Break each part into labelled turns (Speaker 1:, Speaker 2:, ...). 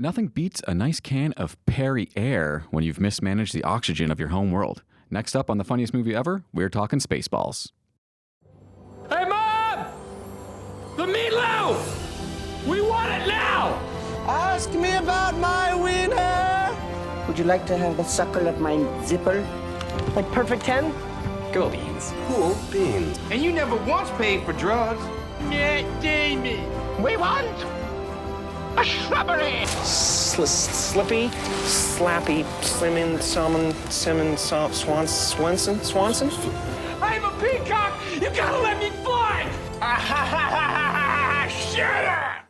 Speaker 1: Nothing beats a nice can of Perry Air when you've mismanaged the oxygen of your home world. Next up on the funniest movie ever, we're talking Spaceballs.
Speaker 2: Hey, Mom! The meatloaf! We want it now!
Speaker 3: Ask me about my wiener!
Speaker 4: Would you like to have a suckle of my zipper?
Speaker 3: Like perfect 10?
Speaker 4: Cool beans.
Speaker 3: Cool beans.
Speaker 2: And you never once paid for drugs. Yeah, Jamie.
Speaker 5: We want a shrubbery.
Speaker 3: Slippy, slappy, slimming, Swanson?
Speaker 2: I'm a peacock! You gotta let me fly! Shut up!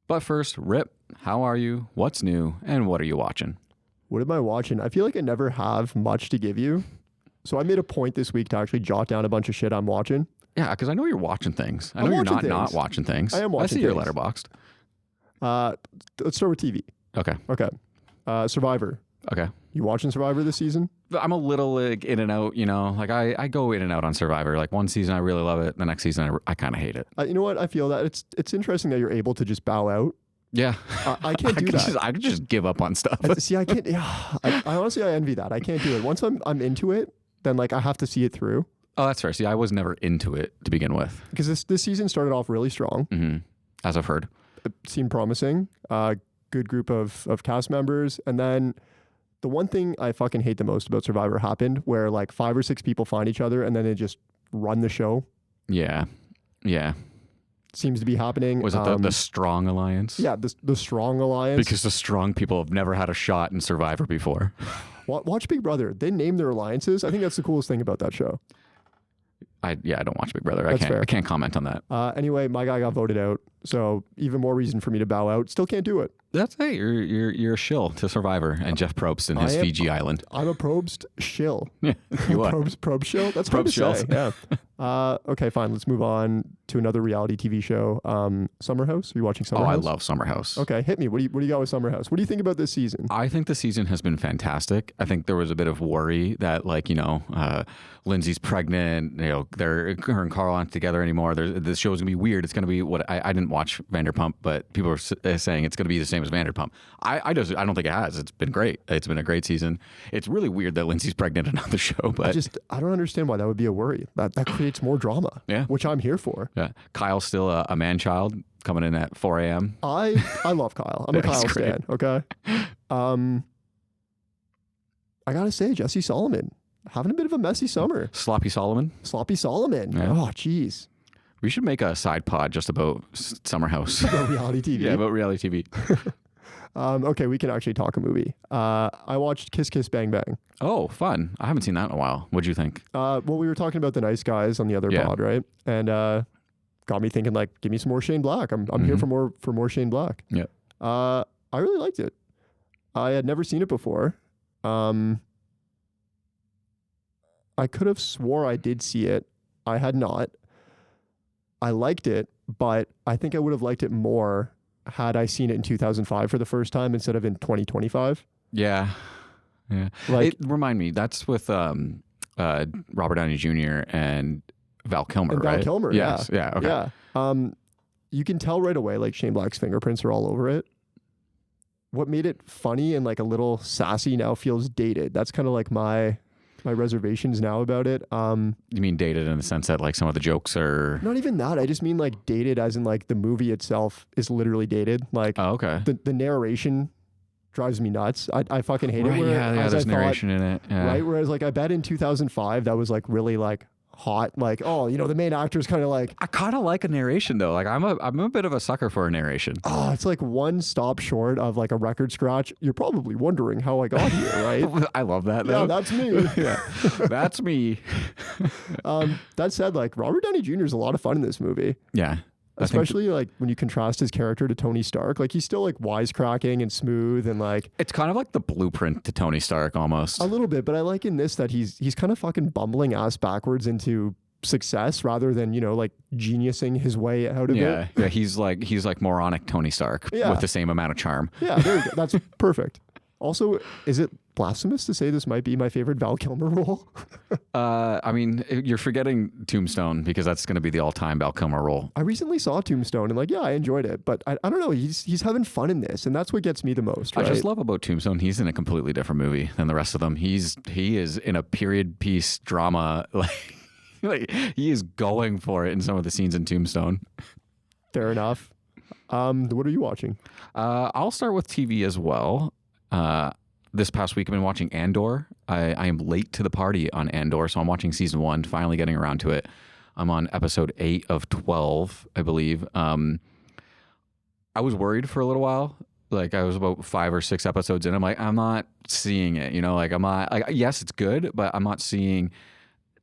Speaker 1: But first, Rip, how are you? What's new? And what are you watching?
Speaker 6: What am I watching? I feel like I never have much to give you. So I made a point this week to actually jot down a bunch of shit I'm watching.
Speaker 1: Yeah, because I know you're watching things. I know you're not watching things.
Speaker 6: I am watching
Speaker 1: I see your
Speaker 6: things.
Speaker 1: Letterboxd.
Speaker 6: Let's start with TV.
Speaker 1: Okay.
Speaker 6: Survivor.
Speaker 1: Okay.
Speaker 6: You watching Survivor this season?
Speaker 1: I'm a little like in and out, you know, like I go in and out on Survivor. Like one season I really love it. The next season I kind of hate it.
Speaker 6: You know what? I feel that it's interesting that you're able to just bow out.
Speaker 1: Yeah.
Speaker 6: I can't do that.
Speaker 1: I could just give up on stuff.
Speaker 6: See, I can't. Yeah, I honestly, I envy that. I can't do it. Once I'm into it, then like I have to see it through.
Speaker 1: Oh, that's fair. See, I was never into it to begin with.
Speaker 6: Because this season started off really strong.
Speaker 1: Mm-hmm. As I've heard.
Speaker 6: It seemed promising. Good group of cast members. And then the one thing I fucking hate the most about Survivor happened where like 5 or 6 people find each other and then they just run the show.
Speaker 1: Yeah. Yeah.
Speaker 6: Seems to be happening.
Speaker 1: Was it the Strong Alliance?
Speaker 6: Yeah, the Strong Alliance.
Speaker 1: Because the strong people have never had a shot in Survivor before.
Speaker 6: Watch Big Brother. They name their alliances. I think that's the coolest thing about that show.
Speaker 1: I don't watch Big Brother.
Speaker 6: That's fair.
Speaker 1: I can't comment on that.
Speaker 6: Anyway, my guy got voted out, so even more reason for me to bow out. Still can't do it.
Speaker 1: That's hey, you're a shill to Survivor and Jeff Probst and his Fiji island.
Speaker 6: I'm a Probst shill.
Speaker 1: Yeah, you are.
Speaker 6: Probst shill? That's hard
Speaker 1: Probst
Speaker 6: to
Speaker 1: shills.
Speaker 6: say. Yeah. Okay, fine. Let's move on to another reality TV show. Summer House. Are you watching Summer House?
Speaker 1: I love Summer House.
Speaker 6: Okay, hit me. What do you got with Summer House? What do you think about this season?
Speaker 1: I think the season has been fantastic. I think there was a bit of worry that Lindsay's pregnant. Her and Carl aren't together anymore. This show is gonna be weird. It's gonna be what I didn't watch Vanderpump, but people are saying it's gonna be the same as Vanderpump. I don't think it has. It's been great. It's been a great season. It's really weird that Lindsay's pregnant on the show, but
Speaker 6: I don't understand why that would be a worry. That creates more drama.
Speaker 1: Yeah,
Speaker 6: which I'm here for.
Speaker 1: Yeah, Kyle's still a man child coming in at 4 a.m.
Speaker 6: I love Kyle. I'm a Kyle stan. Okay. I gotta say, Jesse Solomon having a bit of a messy summer.
Speaker 1: Sloppy Solomon.
Speaker 6: Yeah. Oh, jeez.
Speaker 1: We should make a side pod just about Summer House.
Speaker 6: About reality TV.
Speaker 1: Yeah, about reality TV.
Speaker 6: Okay, we can actually talk a movie. I watched Kiss Kiss Bang Bang.
Speaker 1: Oh, fun. I haven't seen that in a while. What'd you think?
Speaker 6: Well, we were talking about The Nice Guys on the other pod, right? And got me thinking, like, give me some more Shane Black. I'm here for more Shane Black.
Speaker 1: Yeah.
Speaker 6: I really liked it. I had never seen it before. I could have swore I did see it. I had not. I liked it, but I think I would have liked it more had I seen it in 2005 for the first time instead of in 2025.
Speaker 1: Yeah. Yeah.
Speaker 6: Like,
Speaker 1: remind me, that's with Robert Downey Jr. and Val Kilmer,
Speaker 6: and
Speaker 1: right?
Speaker 6: Val Kilmer,
Speaker 1: yes.
Speaker 6: Yeah.
Speaker 1: Okay.
Speaker 6: Yeah. You can tell right away, like, Shane Black's fingerprints are all over it. What made it funny and like a little sassy now feels dated. That's kind of like my reservations now about it.
Speaker 1: You mean dated in the sense that like some of the jokes are...
Speaker 6: Not even that. I just mean like dated as in like the movie itself is literally dated. Like,
Speaker 1: oh, okay.
Speaker 6: The narration drives me nuts. I fucking hate it.
Speaker 1: Yeah, there's narration in it. Yeah.
Speaker 6: Right? Whereas like I bet in 2005 that was like really like hot, like, oh, the main actor's kind of like...
Speaker 1: I kind of like a narration though. Like I'm a bit of a sucker for a narration.
Speaker 6: Oh, it's like one stop short of like a record scratch. You're probably wondering how I got here, right?
Speaker 1: I love that though.
Speaker 6: Yeah, that's me.
Speaker 1: Yeah, that's me.
Speaker 6: That said, like Robert Downey Jr. is a lot of fun in this movie.
Speaker 1: Yeah.
Speaker 6: Especially like when you contrast his character to Tony Stark, like he's still like wisecracking and smooth and like...
Speaker 1: It's kind of like the blueprint to Tony Stark almost.
Speaker 6: A little bit, but I like in this that he's kind of fucking bumbling ass backwards into success rather than, like geniusing his way out of it.
Speaker 1: Yeah, he's like moronic Tony Stark with the same amount of charm.
Speaker 6: Yeah, there you go. That's perfect. Also, is it blasphemous to say this might be my favorite Val Kilmer role?
Speaker 1: I mean, you're forgetting Tombstone because that's going to be the all-time Val Kilmer role.
Speaker 6: I recently saw Tombstone and like, yeah, I enjoyed it, but I don't know. He's having fun in this, and that's what gets me the most. Right?
Speaker 1: I just love about Tombstone. He's in a completely different movie than the rest of them. He is in a period piece drama. Like he is going for it in some of the scenes in Tombstone.
Speaker 6: Fair enough. What are you watching?
Speaker 1: I'll start with TV as well. This past week I've been watching Andor. I am late to the party on Andor, so I'm watching season 1, finally getting around to it. I'm on episode 8 of 12, I believe. I was worried for a little while. Like I was about 5 or 6 episodes in. I'm like, I'm not seeing it. You know, like I'm not. Like, yes, it's good, but I'm not seeing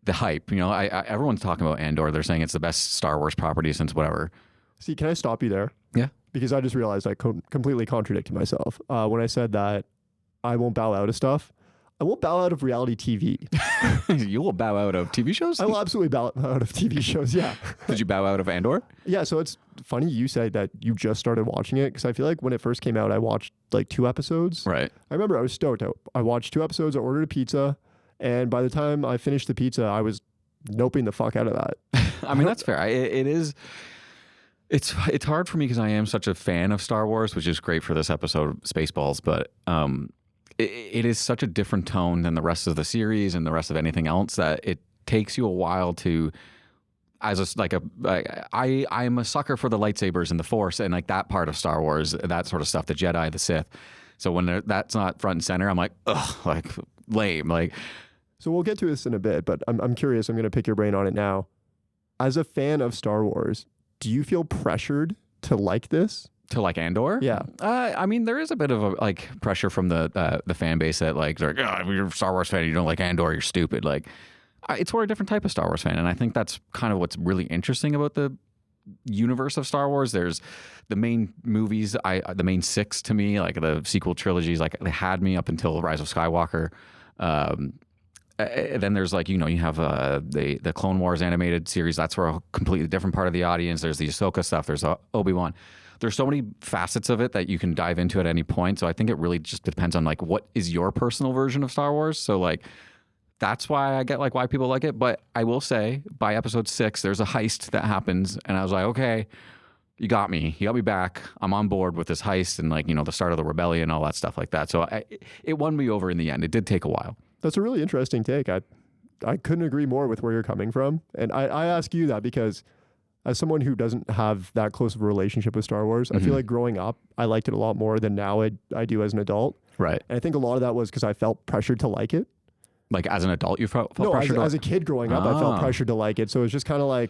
Speaker 1: the hype. You know, everyone's talking about Andor. They're saying it's the best Star Wars property since whatever.
Speaker 6: See, can I stop you there?
Speaker 1: Yeah.
Speaker 6: Because I just realized I completely contradicted myself when I said that I won't bow out of stuff. I won't bow out of reality TV.
Speaker 1: You will bow out of TV shows?
Speaker 6: I will absolutely bow out of TV shows, yeah.
Speaker 1: Did you bow out of Andor?
Speaker 6: Yeah, so it's funny you said that you just started watching it, because I feel like when it first came out, I watched like 2 episodes.
Speaker 1: Right.
Speaker 6: I remember I was stoked. I watched 2 episodes, I ordered a pizza, and by the time I finished the pizza, I was noping the fuck out of that.
Speaker 1: I mean, that's fair. It is... It's hard for me because I am such a fan of Star Wars, which is great for this episode of Spaceballs, but it is such a different tone than the rest of the series and the rest of anything else that it takes you a while to, I'm a sucker for the lightsabers and the Force and like that part of Star Wars, that sort of stuff, the Jedi, the Sith. So when that's not front and center, I'm like, ugh, like lame. Like,
Speaker 6: so we'll get to this in a bit, but I'm curious. I'm going to pick your brain on it now. As a fan of Star Wars, do you feel pressured to like this?
Speaker 1: To like Andor?
Speaker 6: Yeah.
Speaker 1: I mean, there is a bit of a like pressure from the fan base that like, they're like, oh, you're a Star Wars fan, you don't like Andor, you're stupid. Like, it's for a different type of Star Wars fan, and I think that's kind of what's really interesting about the universe of Star Wars. There's the main movies, the main 6 to me, like the sequel trilogies, like they had me up until Rise of Skywalker. Then there's like, you know, you have the Clone Wars animated series. That's for a completely different part of the audience. There's the Ahsoka stuff. There's Obi-Wan. There's so many facets of it that you can dive into at any point. So I think it really just depends on like what is your personal version of Star Wars. So like that's why I get like why people like it. But I will say by episode 6, there's a heist that happens, and I was like, okay, you got me. You got me back. I'm on board with this heist and like, you know, the start of the rebellion, all that stuff like that. So it won me over in the end. It did take a while.
Speaker 6: That's a really interesting take. I couldn't agree more with where you're coming from. And I ask you that because as someone who doesn't have that close of a relationship with Star Wars, I feel like growing up, I liked it a lot more than now I do as an adult.
Speaker 1: Right.
Speaker 6: And I think a lot of that was because I felt pressured to like it.
Speaker 1: Like as an adult, you felt
Speaker 6: no,
Speaker 1: pressured?
Speaker 6: As a kid growing up, I felt pressured to like it. So it was just kind of like,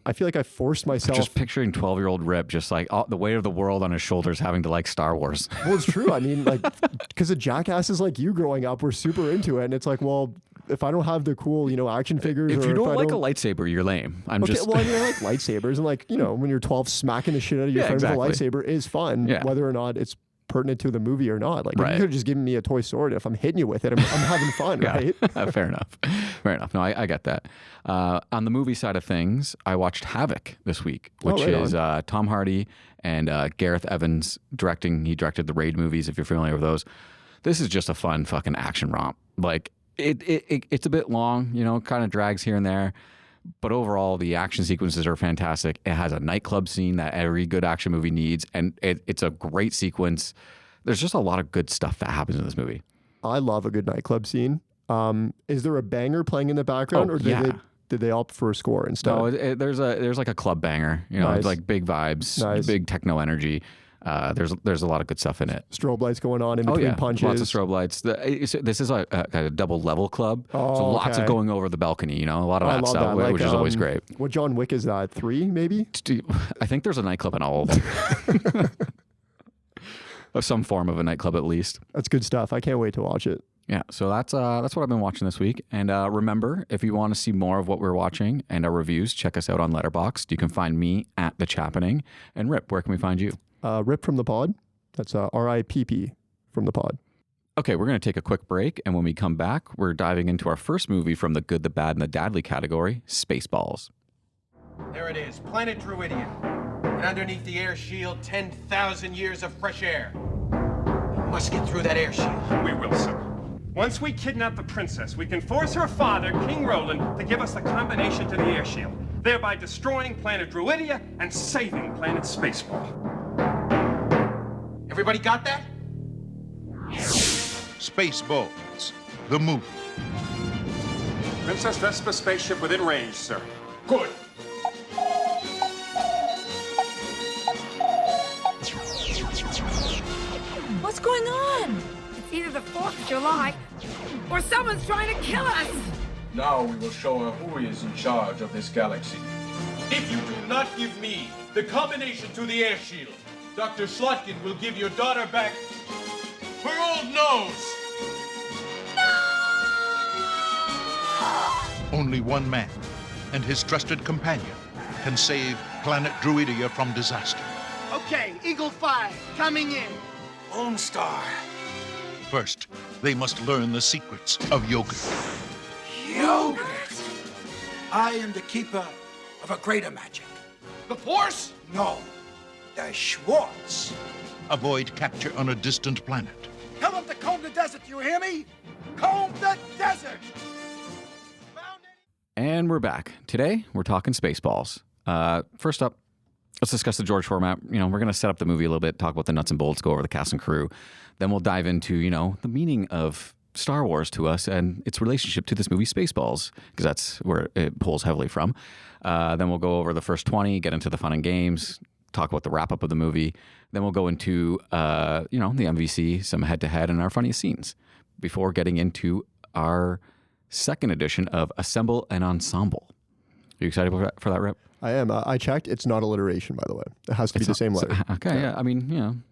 Speaker 6: I feel like I forced myself.
Speaker 1: Just picturing 12-year-old Rip, just like the weight of the world on his shoulders, having to like Star Wars.
Speaker 6: Well, it's true. I mean, like, because the jackasses like you growing up were super into it. And it's like, well, if I don't have the cool, you know, action figures.
Speaker 1: If you don't like a lightsaber, you're lame.
Speaker 6: Well, I mean, I like lightsabers. And like, you know, when you're 12, smacking the shit out of your friend with a lightsaber is fun, whether or not it's pertinent to the movie or not. Like, you could have just given me a toy sword. If I'm hitting you with it, I'm having fun, right?
Speaker 1: Fair enough. Fair enough. No, I get that. On the movie side of things, I watched Havoc this week, which is Tom Hardy and Gareth Evans directing. He directed the Raid movies, if you're familiar with those. This is just a fun fucking action romp. Like, it's a bit long, you know, kind of drags here and there. But overall, the action sequences are fantastic. It has a nightclub scene that every good action movie needs, and it's a great sequence. There's just a lot of good stuff that happens in this movie. I
Speaker 6: love a good nightclub scene. Is there a banger playing in the background, or did they opt for a score instead?
Speaker 1: No, there's like a club banger. You know, it's like big vibes, big techno energy. There's a lot of good stuff in it.
Speaker 6: Strobe lights going on in between punches.
Speaker 1: Lots of strobe lights. This is a double level club. So lots of going over the balcony, you know, a lot of that stuff, which is always great.
Speaker 6: What John Wick is that? 3 maybe?
Speaker 1: I think there's a nightclub in all of them. Of some form of a nightclub at least.
Speaker 6: That's good stuff. I can't wait to watch it.
Speaker 1: Yeah, so that's what I've been watching this week. And remember, if you want to see more of what we're watching and our reviews, check us out on Letterboxd. You can find me at The Chappening. And Rip, where can we find you?
Speaker 6: Rip from the pod. That's RIPP from the pod.
Speaker 1: Okay, we're going to take a quick break, and when we come back, we're diving into our first movie from the good, the bad, and the dadly category, Spaceballs.
Speaker 2: There it is, planet Druidian. And underneath the air shield, 10,000 years of fresh air. We must get through that air shield.
Speaker 7: We will, sir. Once we kidnap the princess, we can force her father, King Roland, to give us the combination to the air shield, thereby destroying planet Druidia and saving planet Spaceball.
Speaker 2: Everybody got that?
Speaker 8: Spaceballs, the movie.
Speaker 7: Princess Vespa spaceship within range, sir. Good.
Speaker 9: What's going on? It's either the 4th of July or someone's trying to kill us.
Speaker 2: Now we will show her who is in charge of this galaxy. If you do not give me the combination to the air shield, Dr. Slotkin will give your daughter back her old nose.
Speaker 8: Only one man and his trusted companion can save planet Druidia from disaster.
Speaker 5: Okay, Eagle 5, coming in.
Speaker 2: Lone Star.
Speaker 8: First, they must learn the secrets of yogurt.
Speaker 2: Yogurt. I am the keeper of a greater magic. The Force? No. The Schwartz.
Speaker 8: Avoid capture on a distant planet.
Speaker 2: Tell them to comb the desert, you hear me? Comb the desert!
Speaker 1: And we're back. Today, we're talking Spaceballs. First up, let's discuss the George format. We're going to set up the movie a little bit, talk about the nuts and bolts, go over the cast and crew. Then we'll dive into, the meaning of Star Wars to us and its relationship to this movie Spaceballs, because that's where it pulls heavily from. Then we'll go over the first 20, get into the fun and games, talk about the wrap-up of the movie. Then we'll go into, the MVC, some head-to-head, and our funniest scenes before getting into our second edition of Assemble and Ensemble. Are you excited for that, Rip?
Speaker 6: I am. I checked. It's not alliteration, by the way. It has to be the same letter.
Speaker 1: Okay, yeah. I mean,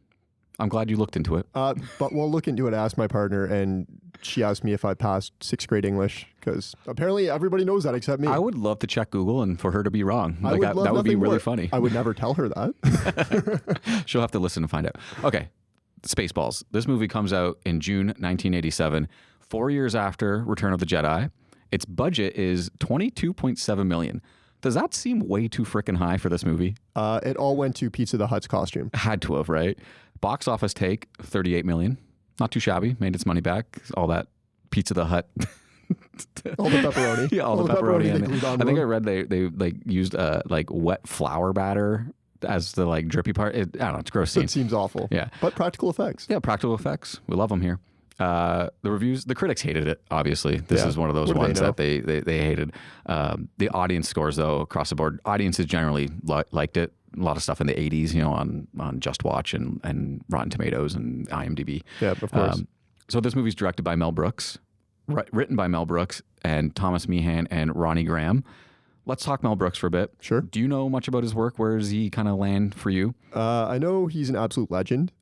Speaker 1: I'm glad you looked into it.
Speaker 6: But we'll look into it. I asked my partner, and she asked me if I passed 6th grade English, because apparently everybody knows that except me.
Speaker 1: I would love to check Google and for her to be wrong.
Speaker 6: That
Speaker 1: would be really
Speaker 6: more.
Speaker 1: funny.
Speaker 6: I would never tell her that.
Speaker 1: She'll have to listen to find out. Okay, Spaceballs. This movie comes out in June 1987, 4 years after Return of the Jedi. Its budget is $22.7 million. Does that seem way too frickin' high for this movie?
Speaker 6: It all went to Pizza the Hut's costume.
Speaker 1: Had to have, right? Box office take, $38 million. Not too shabby. Made its money back. All that Pizza the Hut.
Speaker 6: All the pepperoni.
Speaker 1: Yeah, all the pepperoni. I think I read they used wet flour batter as the drippy part. I don't know. It's a gross scene.
Speaker 6: It seems awful.
Speaker 1: Yeah.
Speaker 6: But practical effects.
Speaker 1: Yeah, practical effects. We love them here. The reviews, the critics hated it, obviously. This is one of those ones that they hated. The audience scores, though, across the board, audiences generally liked it. A lot of stuff in the 80s, on Just Watch and Rotten Tomatoes and IMDb.
Speaker 6: Yeah, of course.
Speaker 1: So this movie's directed by Mel Brooks, written by Mel Brooks and Thomas Meehan and Ronnie Graham. Let's talk Mel Brooks for a bit.
Speaker 6: Sure.
Speaker 1: Do you know much about his work? Where does he kind of land for you?
Speaker 6: I know he's an absolute legend.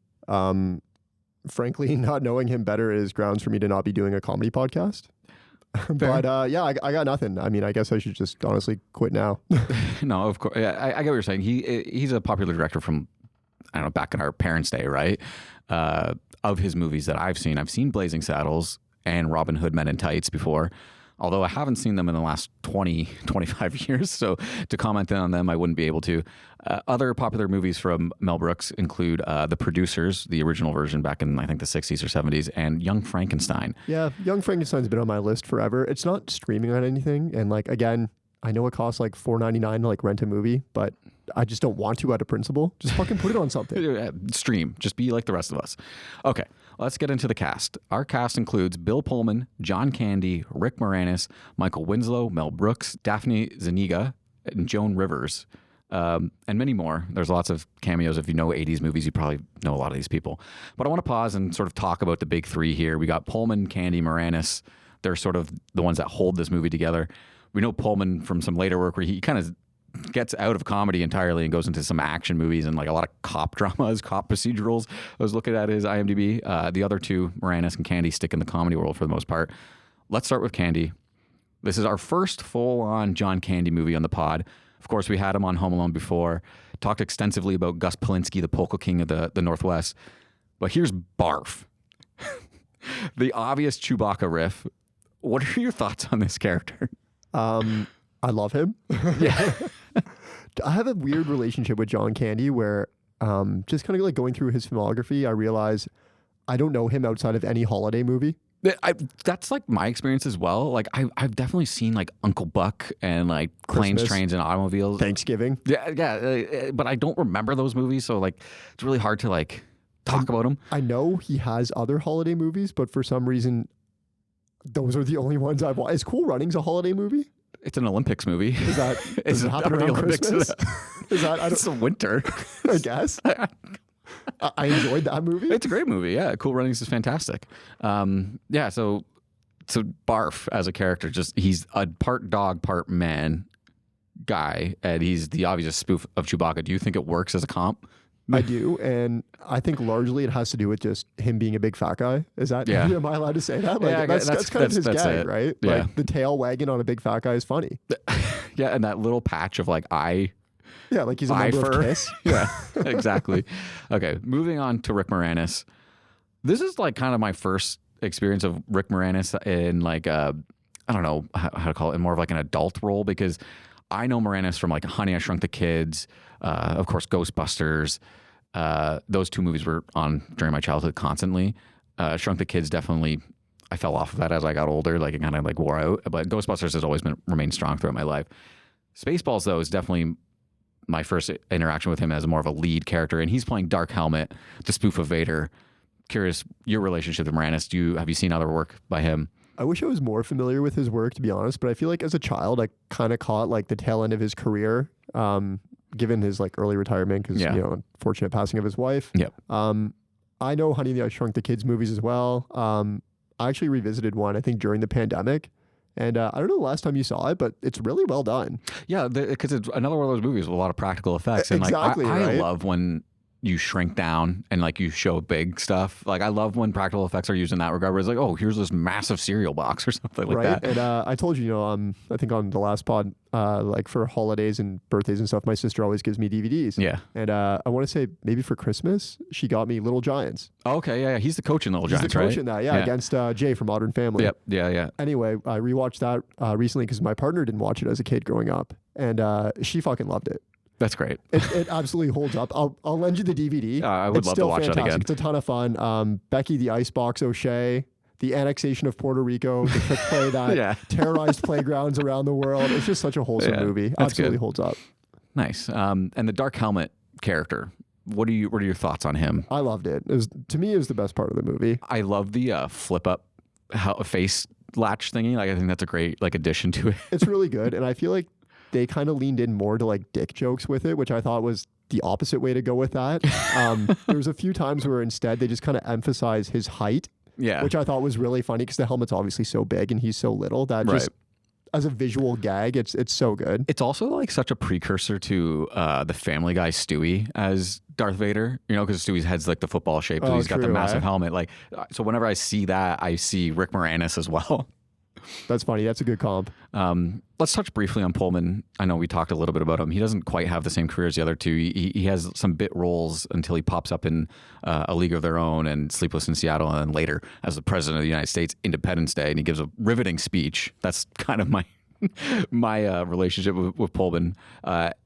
Speaker 6: Frankly, not knowing him better is grounds for me to not be doing a comedy podcast. But I got nothing. I mean, I guess I should just honestly quit now.
Speaker 1: No, of course. Yeah, I get what you're saying. He's a popular director from, I don't know, back in our parents' day, right? Of his movies that I've seen Blazing Saddles and Robin Hood Men in Tights before. Although I haven't seen them in the last 20, 25 years, so to comment on them, I wouldn't be able to. Other popular movies from Mel Brooks include The Producers, the original version back in, I think, the 60s or 70s, and Young Frankenstein.
Speaker 6: Yeah, Young Frankenstein's been on my list forever. It's not streaming on anything, and again, I know it costs $4.99 to rent a movie, but I just don't want to out of principle. Just fucking put it on something.
Speaker 1: Stream. Just be like the rest of us. Okay. Let's get into the cast. Our cast includes Bill Pullman, John Candy, Rick Moranis, Michael Winslow, Mel Brooks, Daphne Zuniga, and Joan Rivers, and many more. There's lots of cameos. If you know 80s movies, you probably know a lot of these people. But I want to pause and sort of talk about the big three here. We got Pullman, Candy, Moranis. They're sort of the ones that hold this movie together. We know Pullman from some later work where he kind of gets out of comedy entirely and goes into some action movies and a lot of cop dramas, cop procedurals. I was looking at his IMDb. The other two, Moranis and Candy, stick in the comedy world for the most part. Let's start with Candy. This is our first full-on John Candy movie on the pod. Of course, we had him on Home Alone before, talked extensively about Gus Polinski, the polka king of the Northwest. But here's Barf. The obvious Chewbacca riff. What are your thoughts on this character?
Speaker 6: I love him.
Speaker 1: Yeah.
Speaker 6: I have a weird relationship with John Candy where just kind of going through his filmography, I realize I don't know him outside of any holiday movie.
Speaker 1: That's like my experience as well. Like I've definitely seen like Uncle Buck and like Planes,
Speaker 6: Christmas.
Speaker 1: Trains, and Automobiles.
Speaker 6: Thanksgiving.
Speaker 1: Yeah, but I don't remember those movies, so like it's really hard to like talk about them.
Speaker 6: I know he has other holiday movies, but for some reason, those are the only ones I've watched. Is Cool Runnings a holiday movie?
Speaker 1: It's an Olympics movie.
Speaker 6: Is that does it happen around Christmas? Is that
Speaker 1: It's a winter.
Speaker 6: I guess. I enjoyed that movie.
Speaker 1: It's a great movie. Yeah, Cool Runnings is fantastic. Yeah, so Barf as a character, just he's a part dog, part man guy, and he's the obvious spoof of Chewbacca. Do you think it works as a comp?
Speaker 6: I do, and I think largely it has to do with just him being a big fat guy. Is that?
Speaker 1: Yeah.
Speaker 6: Am I allowed to say that? Like,
Speaker 1: Yeah,
Speaker 6: that's kind of his
Speaker 1: that's
Speaker 6: gag,
Speaker 1: it.
Speaker 6: right?
Speaker 1: Yeah.
Speaker 6: Like the tail wagging on a big fat guy is funny.
Speaker 1: Yeah, and that little patch of like eye.
Speaker 6: Yeah, like he's a member of Kiss.
Speaker 1: Yeah, exactly. Okay, moving on to Rick Moranis. This is like kind of my first experience of Rick Moranis in like I don't know how to call it, in more of like an adult role, because I know Moranis from like Honey, I Shrunk the Kids, of course Ghostbusters. Those two movies were on during my childhood constantly. Shrunk the Kids, definitely I fell off of that as I got older, like it kind of like wore out, but Ghostbusters has always remained strong throughout my life. Spaceballs though is definitely my first interaction with him as more of a lead character, and he's playing Dark Helmet, the spoof of Vader. Curious your relationship with Moranis. Have you seen other work by him?
Speaker 6: I wish I was more familiar with his work, to be honest, but I feel like as a child, I kind of caught like the tail end of his career, given his like early retirement because, you know, unfortunate passing of his wife.
Speaker 1: Yep.
Speaker 6: I know Honey, I Shrunk the Kids movies as well. I actually revisited one, I think, during the pandemic. And I don't know the last time you saw it, but it's really well done.
Speaker 1: Yeah, because it's another one of those movies with a lot of practical effects. And
Speaker 6: Exactly,
Speaker 1: like, I
Speaker 6: right?
Speaker 1: love when you shrink down and like you show big stuff. Like I love when practical effects are used in that regard, where it's like, oh, here's this massive cereal box or something like
Speaker 6: Right.
Speaker 1: that.
Speaker 6: And I told you, I think on the last pod, like for holidays and birthdays and stuff, my sister always gives me DVDs.
Speaker 1: Yeah.
Speaker 6: And I want to say maybe for Christmas, she got me Little Giants.
Speaker 1: Okay, yeah, he's the coach in Little
Speaker 6: He's
Speaker 1: Giants,
Speaker 6: the coach
Speaker 1: right?
Speaker 6: in that, against Jay from Modern Family.
Speaker 1: Yep, yeah.
Speaker 6: Anyway, I rewatched that recently because my partner didn't watch it as a kid growing up, and she fucking loved it.
Speaker 1: That's great.
Speaker 6: It absolutely holds up. I'll lend you the DVD.
Speaker 1: I would love to watch that again.
Speaker 6: It's a ton of fun. Becky the Icebox O'Shea, the annexation of Puerto Rico, the trick play that terrorized playgrounds around the world. It's just such a wholesome movie. Absolutely holds up.
Speaker 1: Nice. And the Dark Helmet character, what are your thoughts on him?
Speaker 6: I loved it. To me, it was the best part of the movie.
Speaker 1: I love the flip up face latch thingy. Like I think that's a great like addition to it.
Speaker 6: It's really good, and I feel like they kind of leaned in more to like dick jokes with it, which I thought was the opposite way to go with that. There was a few times where instead they just kind of emphasize his height, which I thought was really funny because the helmet's obviously so big and he's so little that just as a visual gag, it's so good.
Speaker 1: It's also like such a precursor to the Family Guy Stewie as Darth Vader, you know, because Stewie's head's like the football shape, but he's got the massive helmet. Like, so whenever I see that, I see Rick Moranis as well.
Speaker 6: That's funny. That's a good comp.
Speaker 1: Let's touch briefly on Pullman. I know we talked a little bit about him. He doesn't quite have the same career as the other two. He has some bit roles until he pops up in A League of Their Own and Sleepless in Seattle, and then later as the President of the United States, Independence Day, and he gives a riveting speech. That's kind of my relationship with Pullman. What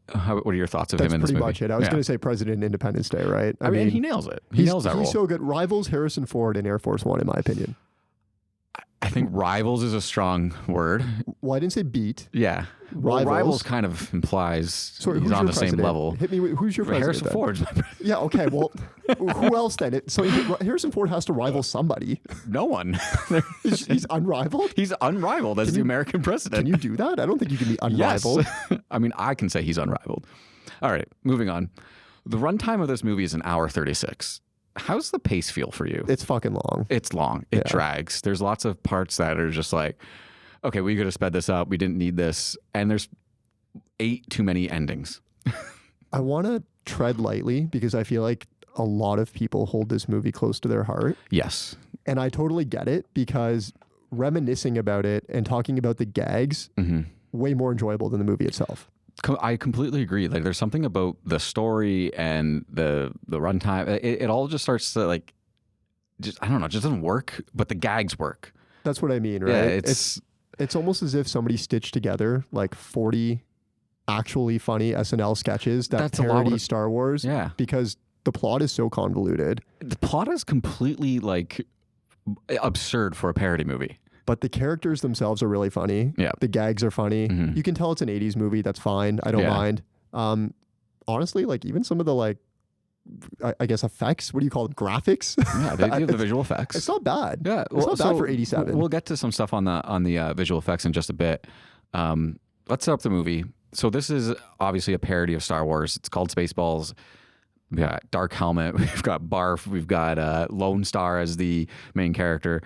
Speaker 1: are your thoughts of him in this movie?
Speaker 6: That's pretty much it. I was going to say President Independence Day, right?
Speaker 1: I mean, he nails it. He nails that role.
Speaker 6: He's so good. Rivals Harrison Ford in Air Force One, in my opinion.
Speaker 1: I think rivals is a strong word.
Speaker 6: Well, I didn't say beat.
Speaker 1: Yeah. Rivals kind of implies he's on the same level.
Speaker 6: Hit me with, who's your president?
Speaker 1: Harrison Ford's my president.
Speaker 6: Yeah, okay. Well, who else then? So Harrison Ford has to rival somebody.
Speaker 1: No one.
Speaker 6: He's unrivaled?
Speaker 1: He's unrivaled as the American president.
Speaker 6: Can you do that? I don't think you can be unrivaled.
Speaker 1: Yes. I mean, I can say he's unrivaled. All right, moving on. The runtime of this movie is 1:36. How's the pace feel for you?
Speaker 6: It's fucking long.
Speaker 1: It's long. It drags. There's lots of parts that are just like, okay, we could have sped this up. We didn't need this. And there's 8 too many endings.
Speaker 6: I want to tread lightly because I feel like a lot of people hold this movie close to their heart.
Speaker 1: Yes.
Speaker 6: And I totally get it because reminiscing about it and talking about the gags, way more enjoyable than the movie itself.
Speaker 1: I completely agree. Like, there's something about the story and the runtime. It all just starts to like, just I don't know, it just doesn't work. But the gags work.
Speaker 6: That's what I mean, right?
Speaker 1: Yeah,
Speaker 6: it's almost as if somebody stitched together like 40 actually funny SNL sketches that parody Star Wars.
Speaker 1: Yeah,
Speaker 6: because the plot is so convoluted.
Speaker 1: The plot is completely like absurd for a parody movie.
Speaker 6: But the characters themselves are really funny.
Speaker 1: Yeah.
Speaker 6: The gags are funny.
Speaker 1: Mhm.
Speaker 6: You can tell it's an 80s movie. That's fine. I don't
Speaker 1: Yeah.
Speaker 6: mind. Honestly, like even some of the like, I guess effects, what do you call it? Graphics?
Speaker 1: Yeah, they do the visual effects.
Speaker 6: It's not bad.
Speaker 1: Yeah,
Speaker 6: It's not bad for 87.
Speaker 1: We'll get to some stuff on the visual effects in just a bit. Let's set up the movie. So this is obviously a parody of Star Wars. It's called Spaceballs. We got Dark Helmet. We've got Barf. We've got Lone Star as the main character,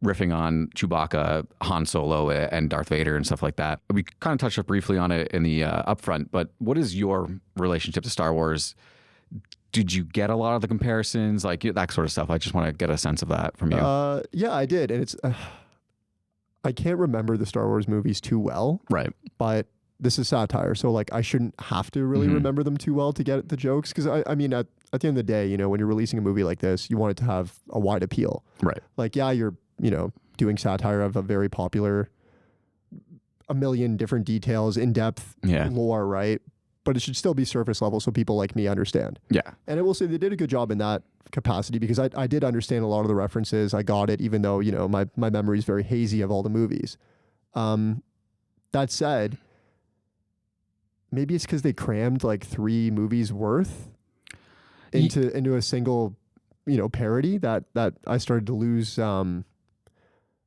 Speaker 1: riffing on Chewbacca, Han Solo, and Darth Vader and stuff like that. We kind of touched up briefly on it in the upfront, but what is your relationship to Star Wars? Did you get a lot of the comparisons, like that sort of stuff? I just want to get a sense of that from you.
Speaker 6: Yeah, I did. And it's, I can't remember the Star Wars movies too well.
Speaker 1: Right.
Speaker 6: But this is satire. So like I shouldn't have to really remember them too well to get the jokes. Cause I mean, at the end of the day, you know, when you're releasing a movie like this, you want it to have a wide appeal.
Speaker 1: Right.
Speaker 6: Like, yeah, you're, you know, doing satire of a very popular, a million different details, in-depth lore, right? But it should still be surface level so people like me understand.
Speaker 1: Yeah.
Speaker 6: And I will say they did a good job in that capacity because I did understand a lot of the references. I got it, even though, you know, my memory is very hazy of all the movies. That said, maybe it's because they crammed like 3 movies worth into a single, you know, parody that I started to lose. I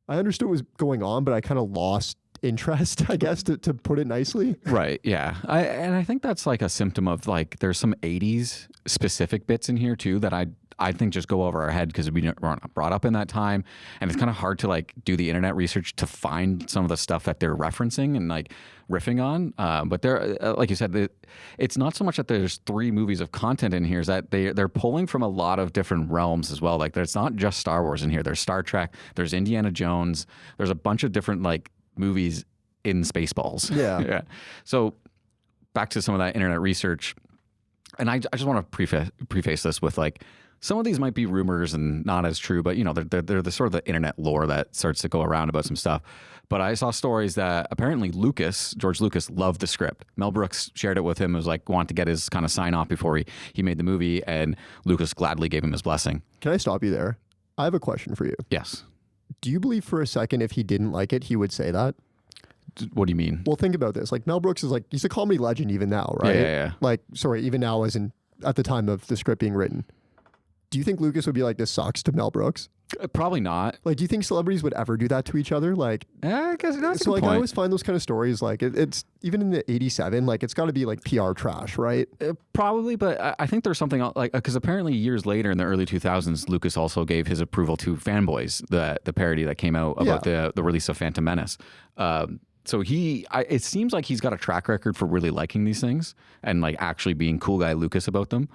Speaker 6: understood what was going on, but I kind of lost interest, I guess, to put it nicely.
Speaker 1: Right. Yeah. I think that's like a symptom of like there's some 80s specific bits in here too that I think just go over our head because we weren't brought up in that time, and it's kind of hard to like do the internet research to find some of the stuff that they're referencing and like riffing on. But they're like you said, it's not so much that there's 3 movies of content in here; is that they're pulling from a lot of different realms as well. Like there's not just Star Wars in here. There's Star Trek. There's Indiana Jones. There's a bunch of different like movies in Spaceballs.
Speaker 6: Yeah.
Speaker 1: Yeah. So back to some of that internet research, and I just want to preface this with like, some of these might be rumors and not as true, but you know, they're the sort of the internet lore that starts to go around about some stuff. But I saw stories that apparently George Lucas loved the script. Mel Brooks shared it with him. It was like, wanted to get his kind of sign off before he made the movie, and Lucas gladly gave him his blessing.
Speaker 6: Can I stop you there? I have a question for you.
Speaker 1: Yes.
Speaker 6: Do you believe for a second if he didn't like it, he would say that?
Speaker 1: What do you mean?
Speaker 6: Well, think about this. Like Mel Brooks is like, he's a comedy legend even now, right?
Speaker 1: Yeah.
Speaker 6: Like, sorry, even now as in at the time of the script being written. Do you think Lucas would be like, this sucks to Mel Brooks?
Speaker 1: Probably not.
Speaker 6: Like, do you think celebrities would ever do that to each other? Like,
Speaker 1: I guess that's
Speaker 6: so
Speaker 1: a good
Speaker 6: like
Speaker 1: point.
Speaker 6: I always find those kind of stories like it's even in the 87, like it's got to be like PR trash, right?
Speaker 1: Probably, but I think there's something like, because apparently years later in the early 2000s, Lucas also gave his approval to Fanboys, the parody that came out about the release of Phantom Menace. So it seems like he's got a track record for really liking these things and like actually being cool guy Lucas about them.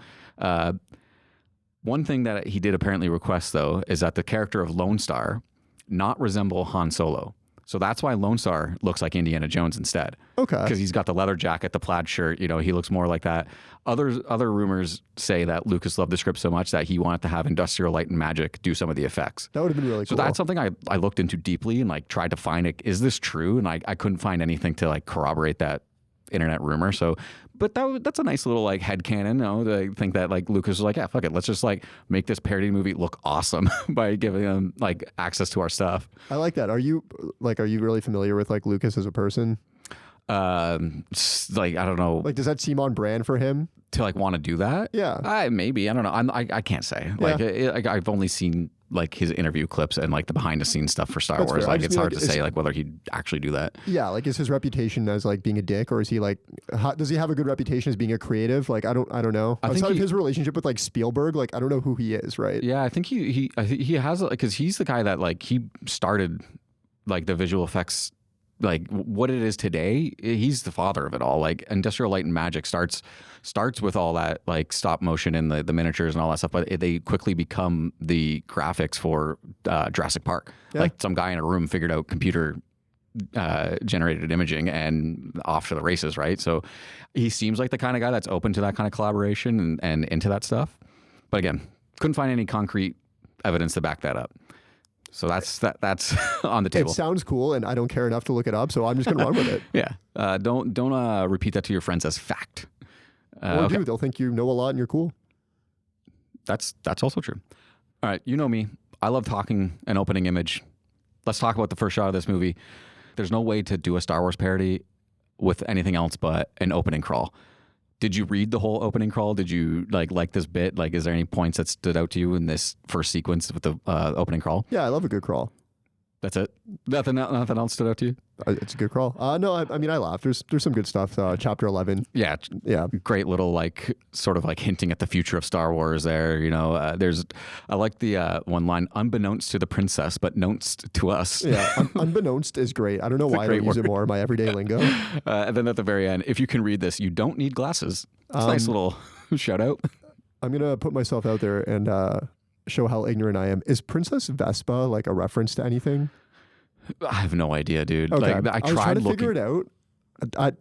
Speaker 1: One thing that he did apparently request, though, is that the character of Lone Star not resemble Han Solo. So that's why Lone Star looks like Indiana Jones instead.
Speaker 6: Okay.
Speaker 1: Because he's got the leather jacket, the plaid shirt, you know, he looks more like that. Other rumors say that Lucas loved the script so much that he wanted to have Industrial Light and Magic do some of the effects.
Speaker 6: That would have been really cool.
Speaker 1: So that's something I looked into deeply and like tried to find it. Is this true? And I couldn't find anything to like corroborate that internet rumor. So, but that's a nice little like headcanon, to think that like Lucas was like, yeah, fuck it, let's just like make this parody movie look awesome by giving them like access to our stuff.
Speaker 6: I like that. Are you really familiar with like Lucas as a person?
Speaker 1: Like I don't know.
Speaker 6: Like, does that seem on brand for him
Speaker 1: to like want to do that?
Speaker 6: Yeah.
Speaker 1: Maybe. I don't know. I can't say.
Speaker 6: Yeah.
Speaker 1: Like I've only seen like his interview clips and like the behind the scenes stuff for Star
Speaker 6: That's
Speaker 1: Wars.
Speaker 6: fair.
Speaker 1: Like it's hard
Speaker 6: like,
Speaker 1: to say like whether he'd actually do that.
Speaker 6: Yeah. Like, is his reputation as like being a dick, or is he like, does he have a good reputation as being a creative? Like, I don't know. Outside of his relationship with like Spielberg, like I don't know who he is, right?
Speaker 1: Yeah, I think he has, because he's the guy that like he started like the visual effects, like what it is today. He's the father of it all. Like Industrial Light and Magic starts with all that like stop motion and the miniatures and all that stuff, but they quickly become the graphics for Jurassic Park.
Speaker 6: Yeah.
Speaker 1: Like some guy in a room figured out computer generated imaging and off to the races, right? So he seems like the kind of guy that's open to that kind of collaboration and into that stuff. But again, couldn't find any concrete evidence to back that up. So that's on the table.
Speaker 6: It sounds cool, and I don't care enough to look it up, so I'm just gonna run with it.
Speaker 1: Yeah. Don't repeat that to your friends as fact.
Speaker 6: Or do. They'll think you know a lot and you're cool.
Speaker 1: That's also true. All right. You know me. I love talking an opening image. Let's talk about the first shot of this movie. There's no way to do a Star Wars parody with anything else but an opening crawl. Did you read the whole opening crawl? Did you like this bit? Like, is there any points that stood out to you in this first sequence with the opening crawl?
Speaker 6: Yeah, I love a good crawl.
Speaker 1: That's it. Nothing else stood out to you?
Speaker 6: It's a good crawl. No, I mean, I laughed. There's some good stuff. Chapter 11.
Speaker 1: Yeah. Great little like sort of like hinting at the future of Star Wars there. You know, I like the one line, unbeknownst to the princess, but knownst to us.
Speaker 6: Yeah, unbeknownst is great. I don't know why I don't use it more in my everyday lingo.
Speaker 1: And then at the very end, if you can read this, you don't need glasses. It's a nice little shout out.
Speaker 6: I'm going to put myself out there and show how ignorant I am. Is Princess Vespa like a reference to anything?
Speaker 1: I have no idea, dude.
Speaker 6: Okay.
Speaker 1: Like, I
Speaker 6: was trying to
Speaker 1: looking.
Speaker 6: figure it out.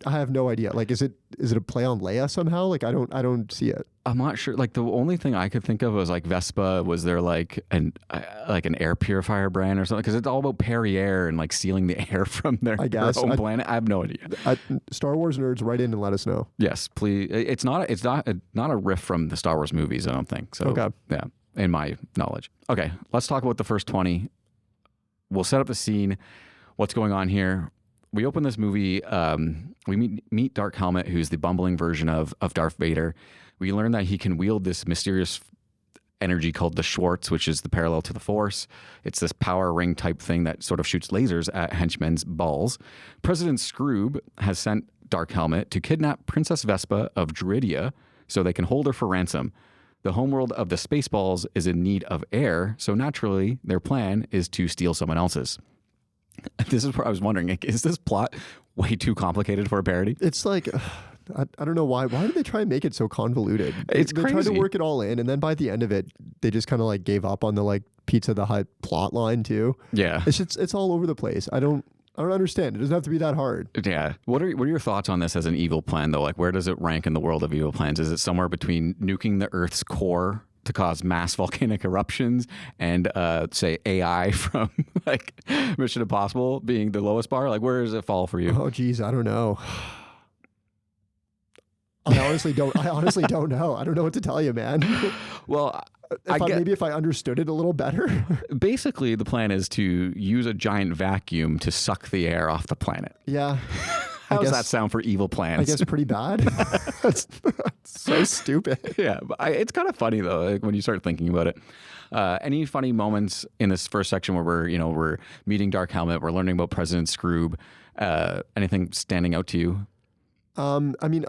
Speaker 6: I have no idea. Like, is it a play on Leia somehow? Like, I don't see it.
Speaker 1: I'm not sure. Like, the only thing I could think of was like Vespa. Was there like an air purifier brand or something? Because it's all about Perrier and like stealing the air from their home planet. I have no idea.
Speaker 6: Star Wars nerds, write in and let us know.
Speaker 1: Yes, please. It's not a riff from the Star Wars movies. I don't think so.
Speaker 6: Okay.
Speaker 1: Yeah, in my knowledge. Okay, let's talk about the first 20. We'll set up the scene. What's going on here? We open this movie. We meet Dark Helmet, who's the bumbling version of Darth Vader. We learn that he can wield this mysterious energy called the Schwartz, which is the parallel to the Force. It's this power ring type thing that sort of shoots lasers at henchmen's balls. President Scroob has sent Dark Helmet to kidnap Princess Vespa of Druidia so they can hold her for ransom. The homeworld of the Spaceballs is in need of air, so naturally their plan is to steal someone else's. This is where I was wondering, like, is this plot way too complicated for a parody?
Speaker 6: It's like, I don't know why. Why did they try and make it so convoluted?
Speaker 1: It's
Speaker 6: they
Speaker 1: crazy.
Speaker 6: tried to work it all in, and then by the end of it, they just kind of like gave up on the like Pizza the Hut plot line too.
Speaker 1: Yeah,
Speaker 6: it's all over the place. I don't understand. It doesn't have to be that hard.
Speaker 1: Yeah. What are your thoughts on this as an evil plan, though? Like, where does it rank in the world of evil plans? Is it somewhere between nuking the Earth's core to cause mass volcanic eruptions and, say, AI from, like, Mission Impossible being the lowest bar? Like, where does it fall for you?
Speaker 6: Oh, geez. I don't know. I honestly don't know. I don't know what to tell you, man.
Speaker 1: Well,
Speaker 6: maybe if I understood it a little better.
Speaker 1: Basically, the plan is to use a giant vacuum to suck the air off the planet.
Speaker 6: Yeah.
Speaker 1: How does that sound for evil plans?
Speaker 6: I guess pretty bad. That's so stupid.
Speaker 1: Yeah, but it's kind of funny though, like, when you start thinking about it. Any funny moments in this first section where we're meeting Dark Helmet, we're learning about President Scroob? Anything standing out to you?
Speaker 6: I mean,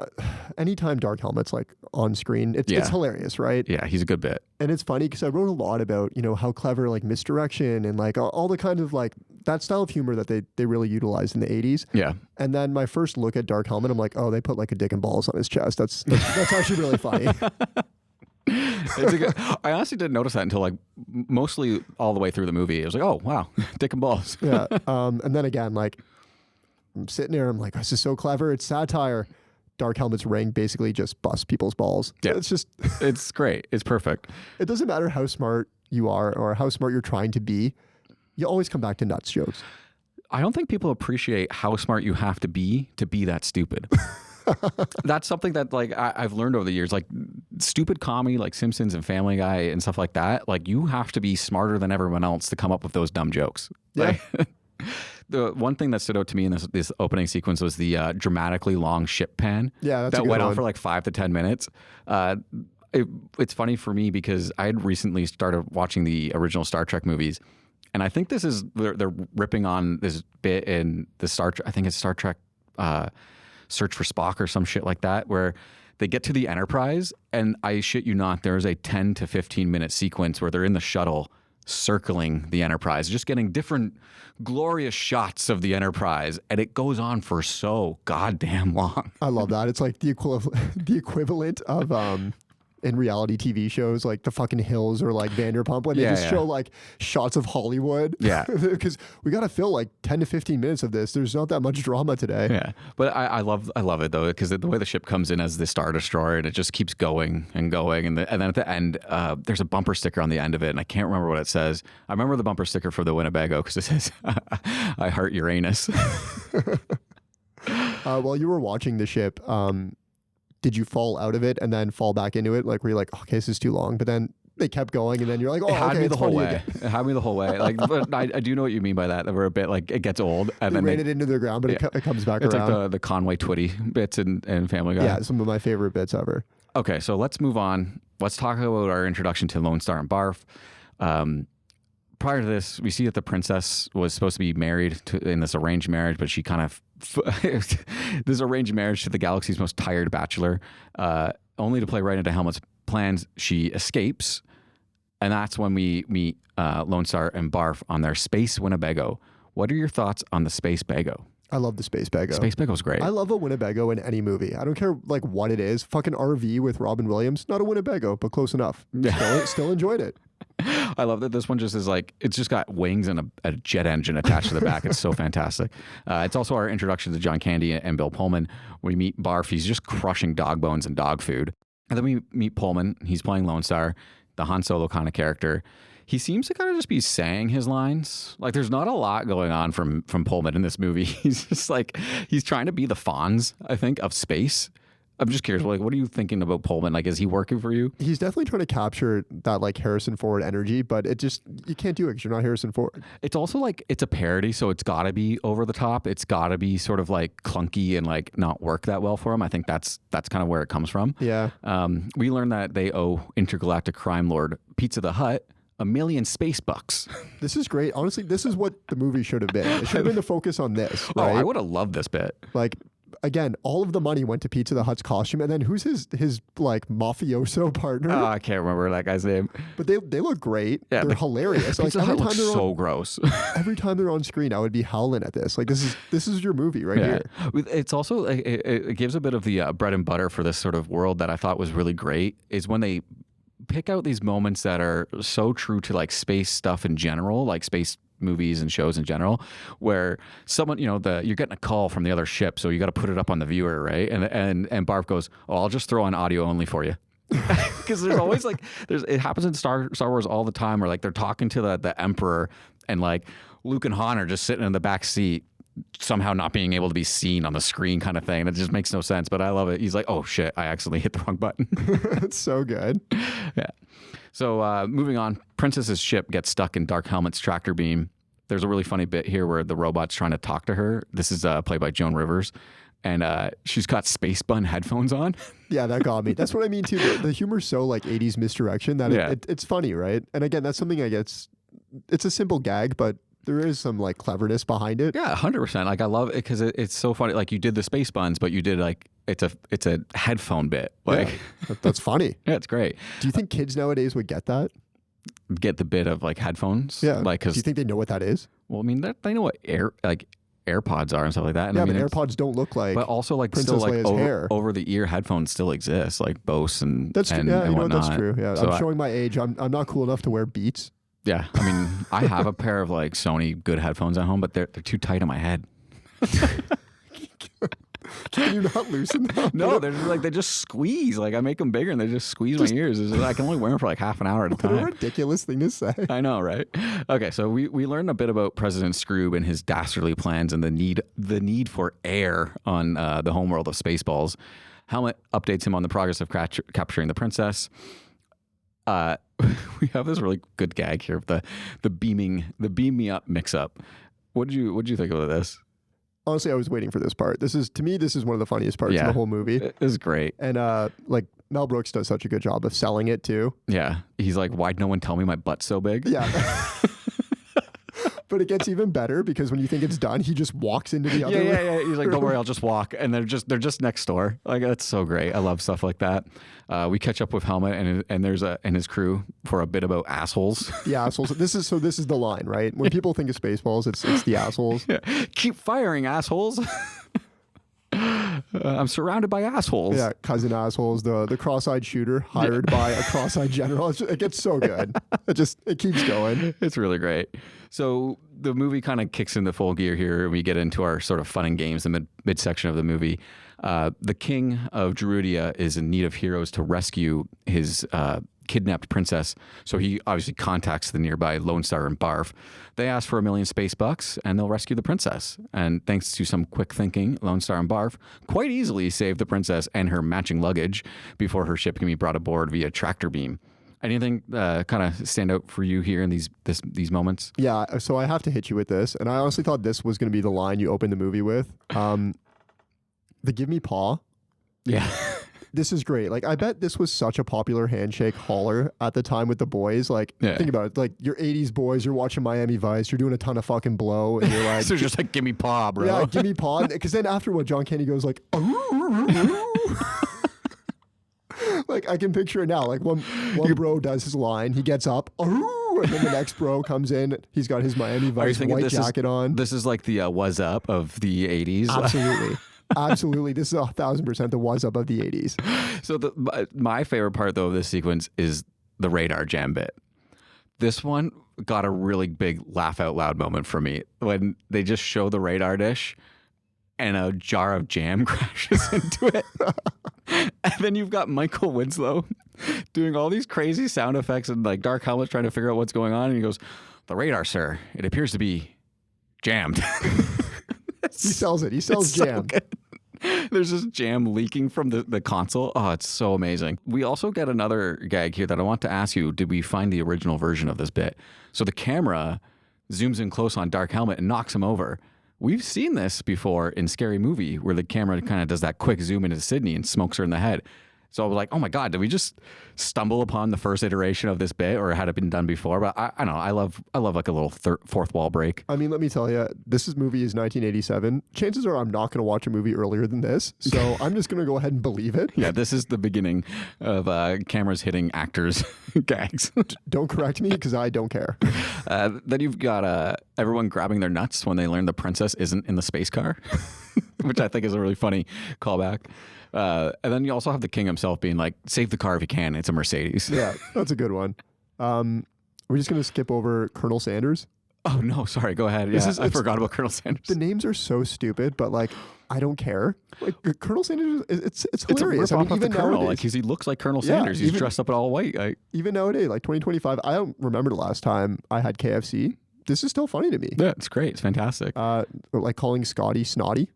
Speaker 6: anytime Dark Helmet's like on screen, it's hilarious, right?
Speaker 1: Yeah, he's a good bit.
Speaker 6: And it's funny because I wrote a lot about, how clever like misdirection and like all the kind of like that style of humor that they really utilized in the 80s.
Speaker 1: Yeah.
Speaker 6: And then my first look at Dark Helmet, I'm like, oh, they put like a dick and balls on his chest. That's actually really funny.
Speaker 1: I honestly didn't notice that until like mostly all the way through the movie. I was like, oh, wow, dick and balls.
Speaker 6: Yeah. And then again, like, I'm sitting there, I'm like, this is so clever. It's satire. Dark Helmet's ring basically just busts people's balls.
Speaker 1: Yeah.
Speaker 6: It's
Speaker 1: great. It's perfect.
Speaker 6: It doesn't matter how smart you are or how smart you're trying to be. You always come back to nuts jokes.
Speaker 1: I don't think people appreciate how smart you have to be that stupid. That's something that like I've learned over the years, like stupid comedy like Simpsons and Family Guy and stuff like that. Like you have to be smarter than everyone else to come up with those dumb jokes.
Speaker 6: Yeah.
Speaker 1: Like, the one thing that stood out to me in this opening sequence was the dramatically long ship pan.
Speaker 6: Yeah, that's
Speaker 1: that went on for like 5 to 10 minutes. It's funny for me because I had recently started watching the original Star Trek movies, and I think they're ripping on this bit in the I think it's Star Trek Search for Spock or some shit like that, where they get to the Enterprise, and I shit you not, there's a 10 to 15 minute sequence where they're in the shuttle circling the Enterprise, just getting different glorious shots of the Enterprise, and it goes on for so goddamn long.
Speaker 6: I love that. It's like the equivalent of in reality TV shows like The Fucking Hills or like Vanderpump, when they just show like shots of Hollywood.
Speaker 1: Yeah.
Speaker 6: Because we got to fill like 10 to 15 minutes of this. There's not that much drama today.
Speaker 1: Yeah. But I love it though, because the way the ship comes in as the Star Destroyer and it just keeps going and going. And then at the end, there's a bumper sticker on the end of it. And I can't remember what it says. I remember the bumper sticker for the Winnebago because it says, I heart Uranus.
Speaker 6: While you were watching the ship, did you fall out of it and then fall back into it? Like, were you like, okay, this is too long? But then they kept going, and then you're like, oh,
Speaker 1: It had
Speaker 6: okay,
Speaker 1: me
Speaker 6: it's
Speaker 1: the whole
Speaker 6: funny
Speaker 1: way.
Speaker 6: again.
Speaker 1: It had me the whole way. Like, but I do know what you mean by that. That we're a bit like it gets old, and
Speaker 6: They
Speaker 1: then
Speaker 6: ran it into the ground, but it comes back
Speaker 1: it's
Speaker 6: around.
Speaker 1: like the Conway Twitty bits in Family Guy.
Speaker 6: Yeah, some of my favorite bits ever.
Speaker 1: Okay, so let's move on. Let's talk about our introduction to Lone Star and Barf. Prior to this, we see that the princess was supposed to be married in this arranged marriage, but she kind of this arranged marriage to the galaxy's most tired bachelor, only to play right into Helmut's plans. She escapes, and that's when we meet Lone Star and Barf on their Space Winnebago. What are your thoughts on the Space Bago?
Speaker 6: I love the Space Bago.
Speaker 1: Space Bago's great.
Speaker 6: I love a Winnebago in any movie. I don't care like what it is. Fucking RV with Robin Williams, not a Winnebago, but close enough. Still enjoyed it.
Speaker 1: I love that this one just is like, it's just got wings and a jet engine attached to the back. It's so fantastic. It's also our introduction to John Candy and Bill Pullman. We meet Barf. He's just crushing dog bones and dog food. And then we meet Pullman. He's playing Lone Star, the Han Solo kind of character. He seems to kind of just be saying his lines. Like, there's not a lot going on from Pullman in this movie. He's just like, he's trying to be the Fonz, I think, of space. I'm just curious, like, what are you thinking about Pullman? Like, is he working for you?
Speaker 6: He's definitely trying to capture that like Harrison Ford energy, but it just, you can't do it because you're not Harrison Ford.
Speaker 1: It's also like, it's a parody, so it's got to be over the top. It's got to be sort of like clunky and like not work that well for him. I think that's kind of where it comes from.
Speaker 6: Yeah.
Speaker 1: We learned that they owe intergalactic crime lord Pizza the Hut $1 million space bucks.
Speaker 6: This is great. Honestly, this is what the movie should have been. It should have been the focus on this. Right?
Speaker 1: Oh, I would have loved this bit.
Speaker 6: Like, again, all of the money went to Pizza the Hut's costume, and then who's his like mafioso partner?
Speaker 1: Oh, I can't remember that guy's name.
Speaker 6: But they look great.
Speaker 1: Yeah,
Speaker 6: they're hilarious. Like
Speaker 1: Pizza Hut looks so gross.
Speaker 6: Every time they're on screen, I would be howling at this. Like, this is your movie right here.
Speaker 1: It's also it gives a bit of the bread and butter for this sort of world that I thought was really great. Is when they pick out these moments that are so true to like space stuff in general, like space movies and shows in general, where someone, you're getting a call from the other ship, so you got to put it up on the viewer, right? And Barf goes, "Oh, I'll just throw on audio only for you." Because there's always like it happens in Star Wars all the time, where like they're talking to the Emperor, and like Luke and Han are just sitting in the back seat, somehow not being able to be seen on the screen, kind of thing. And it just makes no sense, but I love it. He's like, "Oh shit, I accidentally hit the wrong button."
Speaker 6: It's so good.
Speaker 1: Yeah. So moving on, Princess's ship gets stuck in Dark Helmet's tractor beam. There's a really funny bit here where the robot's trying to talk to her. This is played by Joan Rivers. And she's got space bun headphones on.
Speaker 6: Yeah, that got me. That's what I mean too. The humor's so like 80s misdirection that it's funny, right? And again, that's something I guess it's a simple gag, but there is some like cleverness behind it.
Speaker 1: Yeah, 100%. Like I love it because it's so funny. Like you did the space buns, but you did like it's a headphone bit. Like
Speaker 6: that's funny.
Speaker 1: Yeah, it's great.
Speaker 6: Do you think kids nowadays would get that?
Speaker 1: Get the bit of like headphones?
Speaker 6: Yeah.
Speaker 1: Like,
Speaker 6: do you think they know what that is?
Speaker 1: Well, I mean, they know what AirPods are and stuff like that. And
Speaker 6: yeah,
Speaker 1: I mean,
Speaker 6: but AirPods don't look like.
Speaker 1: But also, like,
Speaker 6: Princess
Speaker 1: still like
Speaker 6: hair.
Speaker 1: over the ear headphones still exist, like Bose and
Speaker 6: that's true.
Speaker 1: And,
Speaker 6: yeah,
Speaker 1: and
Speaker 6: you know
Speaker 1: whatnot.
Speaker 6: that's true. Yeah,
Speaker 1: So
Speaker 6: I'm showing my age. I'm not cool enough to wear Beats.
Speaker 1: Yeah, I mean, I have a pair of like Sony good headphones at home, but they're too tight on my head.
Speaker 6: Can you not loosen them?
Speaker 1: No, they're just, like they just squeeze. Like I make them bigger and they just squeeze my ears. It's just, I can only wear them for like half an hour at a time.
Speaker 6: What a ridiculous thing to say.
Speaker 1: I know, right? Okay, so we learned a bit about President Scroob and his dastardly plans and the need for air on the homeworld of Spaceballs. Helmet updates him on the progress of capturing the princess. We have this really good gag here of the beam me up mix up. What did you think of this?
Speaker 6: Honestly, I was waiting for this part. This is one of the funniest parts of the whole movie.
Speaker 1: It is great.
Speaker 6: And like Mel Brooks does such a good job of selling it too.
Speaker 1: Yeah. He's like, "Why'd no one tell me my butt's so big?"
Speaker 6: Yeah. But it gets even better because when you think it's done, he just walks into the other room.
Speaker 1: Yeah. He's like, "Don't worry, I'll just walk." And they're just next door. Like that's so great. I love stuff like that. We catch up with Helmet and his crew for a bit about assholes.
Speaker 6: The assholes. This is the line, right? When people think of Spaceballs, it's the assholes.
Speaker 1: Yeah. Keep firing, assholes. I'm surrounded by assholes.
Speaker 6: Yeah, cousin assholes. The cross-eyed shooter hired by a cross-eyed general. It gets so good. It keeps going.
Speaker 1: It's really great. So the movie kind of kicks into full gear here, and we get into our sort of fun and games, the midsection of the movie. The king of Gerudia is in need of heroes to rescue his kidnapped princess, so he obviously contacts the nearby Lone Star and Barf. They ask for $1 million space bucks, and they'll rescue the princess. And thanks to some quick thinking, Lone Star and Barf quite easily save the princess and her matching luggage before her ship can be brought aboard via tractor beam. Anything kind of stand out for you here in these moments?
Speaker 6: Yeah, so I have to hit you with this, and I honestly thought this was going to be the line you opened the movie with. The give me paw.
Speaker 1: Yeah.
Speaker 6: This is great. Like, I bet this was such a popular handshake holler at the time with the boys. Like, think about it. Like, you're 80s boys, you're watching Miami Vice, you're doing a ton of fucking blow, and you're like...
Speaker 1: So just like, give me paw, bro.
Speaker 6: Yeah, give me paw. Because then afterward, John Candy goes like... Like, I can picture it now. Like, one bro does his line, he gets up, and then the next bro comes in, he's got his Miami Vice white jacket on.
Speaker 1: This is like the was up of the 80s.
Speaker 6: Absolutely. Absolutely. This is 1,000% the was up of the 80s.
Speaker 1: So my favorite part, though, of this sequence is the radar jam bit. This one got a really big laugh out loud moment for me when they just show the radar dish and a jar of jam crashes into it. And then you've got Michael Winslow doing all these crazy sound effects and like Dark Helmet's trying to figure out what's going on. And he goes, "The radar, sir, it appears to be jammed."
Speaker 6: He sells it. He sells jam.
Speaker 1: So there's this jam leaking from the console. Oh, it's so amazing. We also get another gag here that I want to ask you. Did we find the original version of this bit? So the camera zooms in close on Dark Helmet and knocks him over. We've seen this before in Scary Movie where the camera kind of does that quick zoom into Sydney and smokes her in the head. So I was like, oh my God, did we just stumble upon the first iteration of this bit, or had it been done before? But I don't know. I love like a little fourth wall break.
Speaker 6: I mean, let me tell you, movie is 1987. Chances are I'm not going to watch a movie earlier than this. So I'm just going to go ahead and believe it.
Speaker 1: Yeah, this is the beginning of cameras hitting actors gags.
Speaker 6: Don't correct me because I don't care.
Speaker 1: Then you've got everyone grabbing their nuts when they learn the princess isn't in the space car, which I think is a really funny callback. And then you also have the king himself being like, "Save the car if you can. It's a Mercedes."
Speaker 6: Yeah, that's a good one. We're just going to skip over Colonel Sanders.
Speaker 1: Oh, no. Sorry. Go ahead. Yeah, I forgot about Colonel Sanders.
Speaker 6: The names are so stupid, but like, I don't care. Like, Colonel Sanders, it's hilarious.
Speaker 1: It's a rip-off of the Colonel. Like, he looks like Colonel Sanders. He's dressed up in all white.
Speaker 6: Even nowadays, like 2025, I don't remember the last time I had KFC. This is still funny to me.
Speaker 1: Yeah, it's great. It's fantastic.
Speaker 6: Like calling Scotty snotty.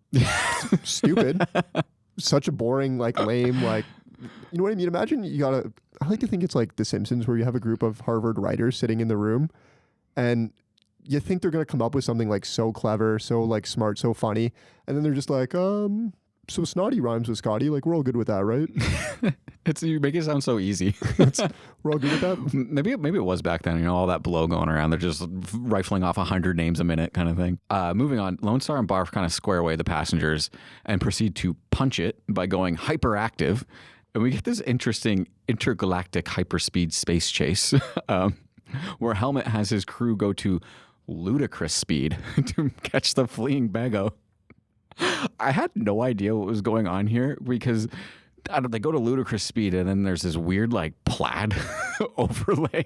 Speaker 6: Stupid. Such a boring, like lame, like, you know what I mean? Imagine I like to think it's like The Simpsons where you have a group of Harvard writers sitting in the room and you think they're going to come up with something like so clever, so like smart, so funny. And then they're just like, so snotty rhymes with Scotty. Like, we're all good with that, right?
Speaker 1: You make it sound so easy.
Speaker 6: We're all good with that.
Speaker 1: Maybe it was back then, all that blow going around. They're just rifling off 100 names a minute kind of thing. Moving on, Lone Star and Barf kind of square away the passengers and proceed to punch it by going hyperactive. And we get this interesting intergalactic hyperspeed space chase where Helmet has his crew go to ludicrous speed to catch the fleeing Bago. I had no idea what was going on here because they go to ludicrous speed and then there's this weird like plaid overlay